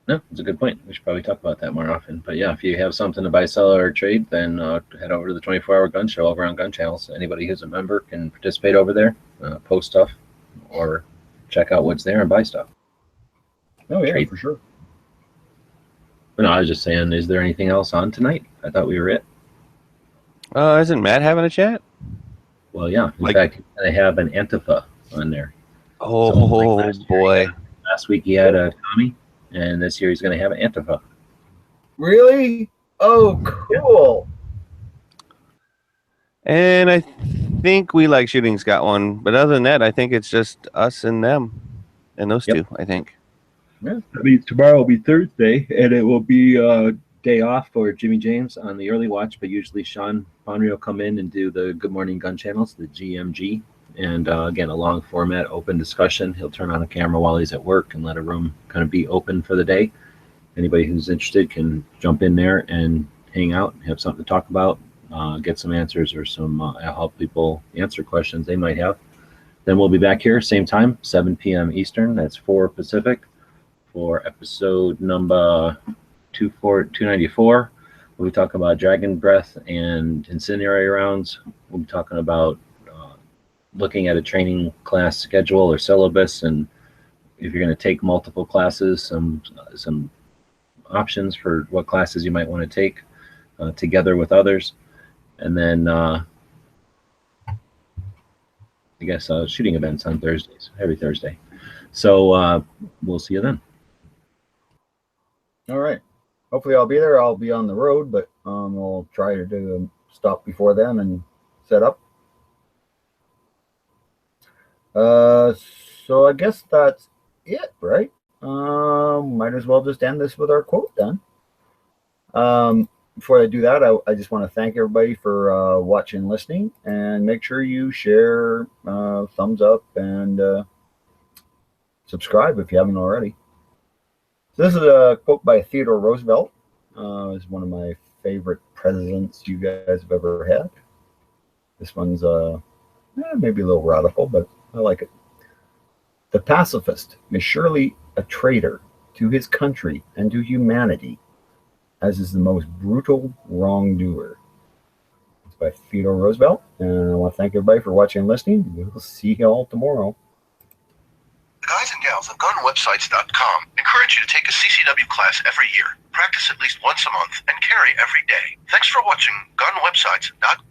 No, it's a good point. We should probably talk about that more often. But yeah, if you have something to buy, sell, or trade, then head over to the 24-hour gun show over on gun channels. Anybody who's a member can participate over there, post stuff, or check out what's there and buy stuff. Oh yeah, trade. For sure. But no, I was just saying, is there anything else on tonight? I thought we were it. Isn't Matt having a chat? Well, yeah. In fact, they have an Antifa on there. Oh, so, boy. Last week he had a Tommy, and this year he's going to have an Antifa. Really? Oh, cool. And I think We Like Shooting's got one. But other than that, I think it's just us and them. And those two, I think. Yeah. I mean, tomorrow will be Thursday, and it will be day off for Jimmy James on the early watch, but usually Sean Bonry will come in and do the Good Morning Gun Channels, the GMG, and again, a long format, open discussion. He'll turn on a camera while he's at work and let a room kind of be open for the day. Anybody who's interested can jump in there and hang out, have something to talk about, get some answers or some help people answer questions they might have. Then we'll be back here, same time, 7 p.m. Eastern, that's 4 Pacific, for episode number 294. We'll be talking about dragon breath and incendiary rounds. We'll be talking about looking at a training class schedule or syllabus, and if you're going to take multiple classes, some options for what classes you might want to take together with others. And then I guess shooting events on Thursdays, every Thursday. So we'll see you then. All right. Hopefully I'll be there. I'll be on the road, but we'll try to do a stop before then and set up. So I guess that's it, right? Might as well just end this with our quote then. Before I do that, I just want to thank everybody for watching and listening, and make sure you share, thumbs up, and subscribe if you haven't already. So this is a quote by Theodore Roosevelt. It's one of my favorite presidents you guys have ever had. This one's maybe a little radical, but I like it. The pacifist is surely a traitor to his country and to humanity, as is the most brutal wrongdoer. It's by Theodore Roosevelt, and I want to thank everybody for watching and listening. We'll see you all tomorrow. The guys and gals of gunwebsites.com encourage you to take a CCW class every year, practice at least once a month, and carry every day. Thanks for watching gunwebsites.com.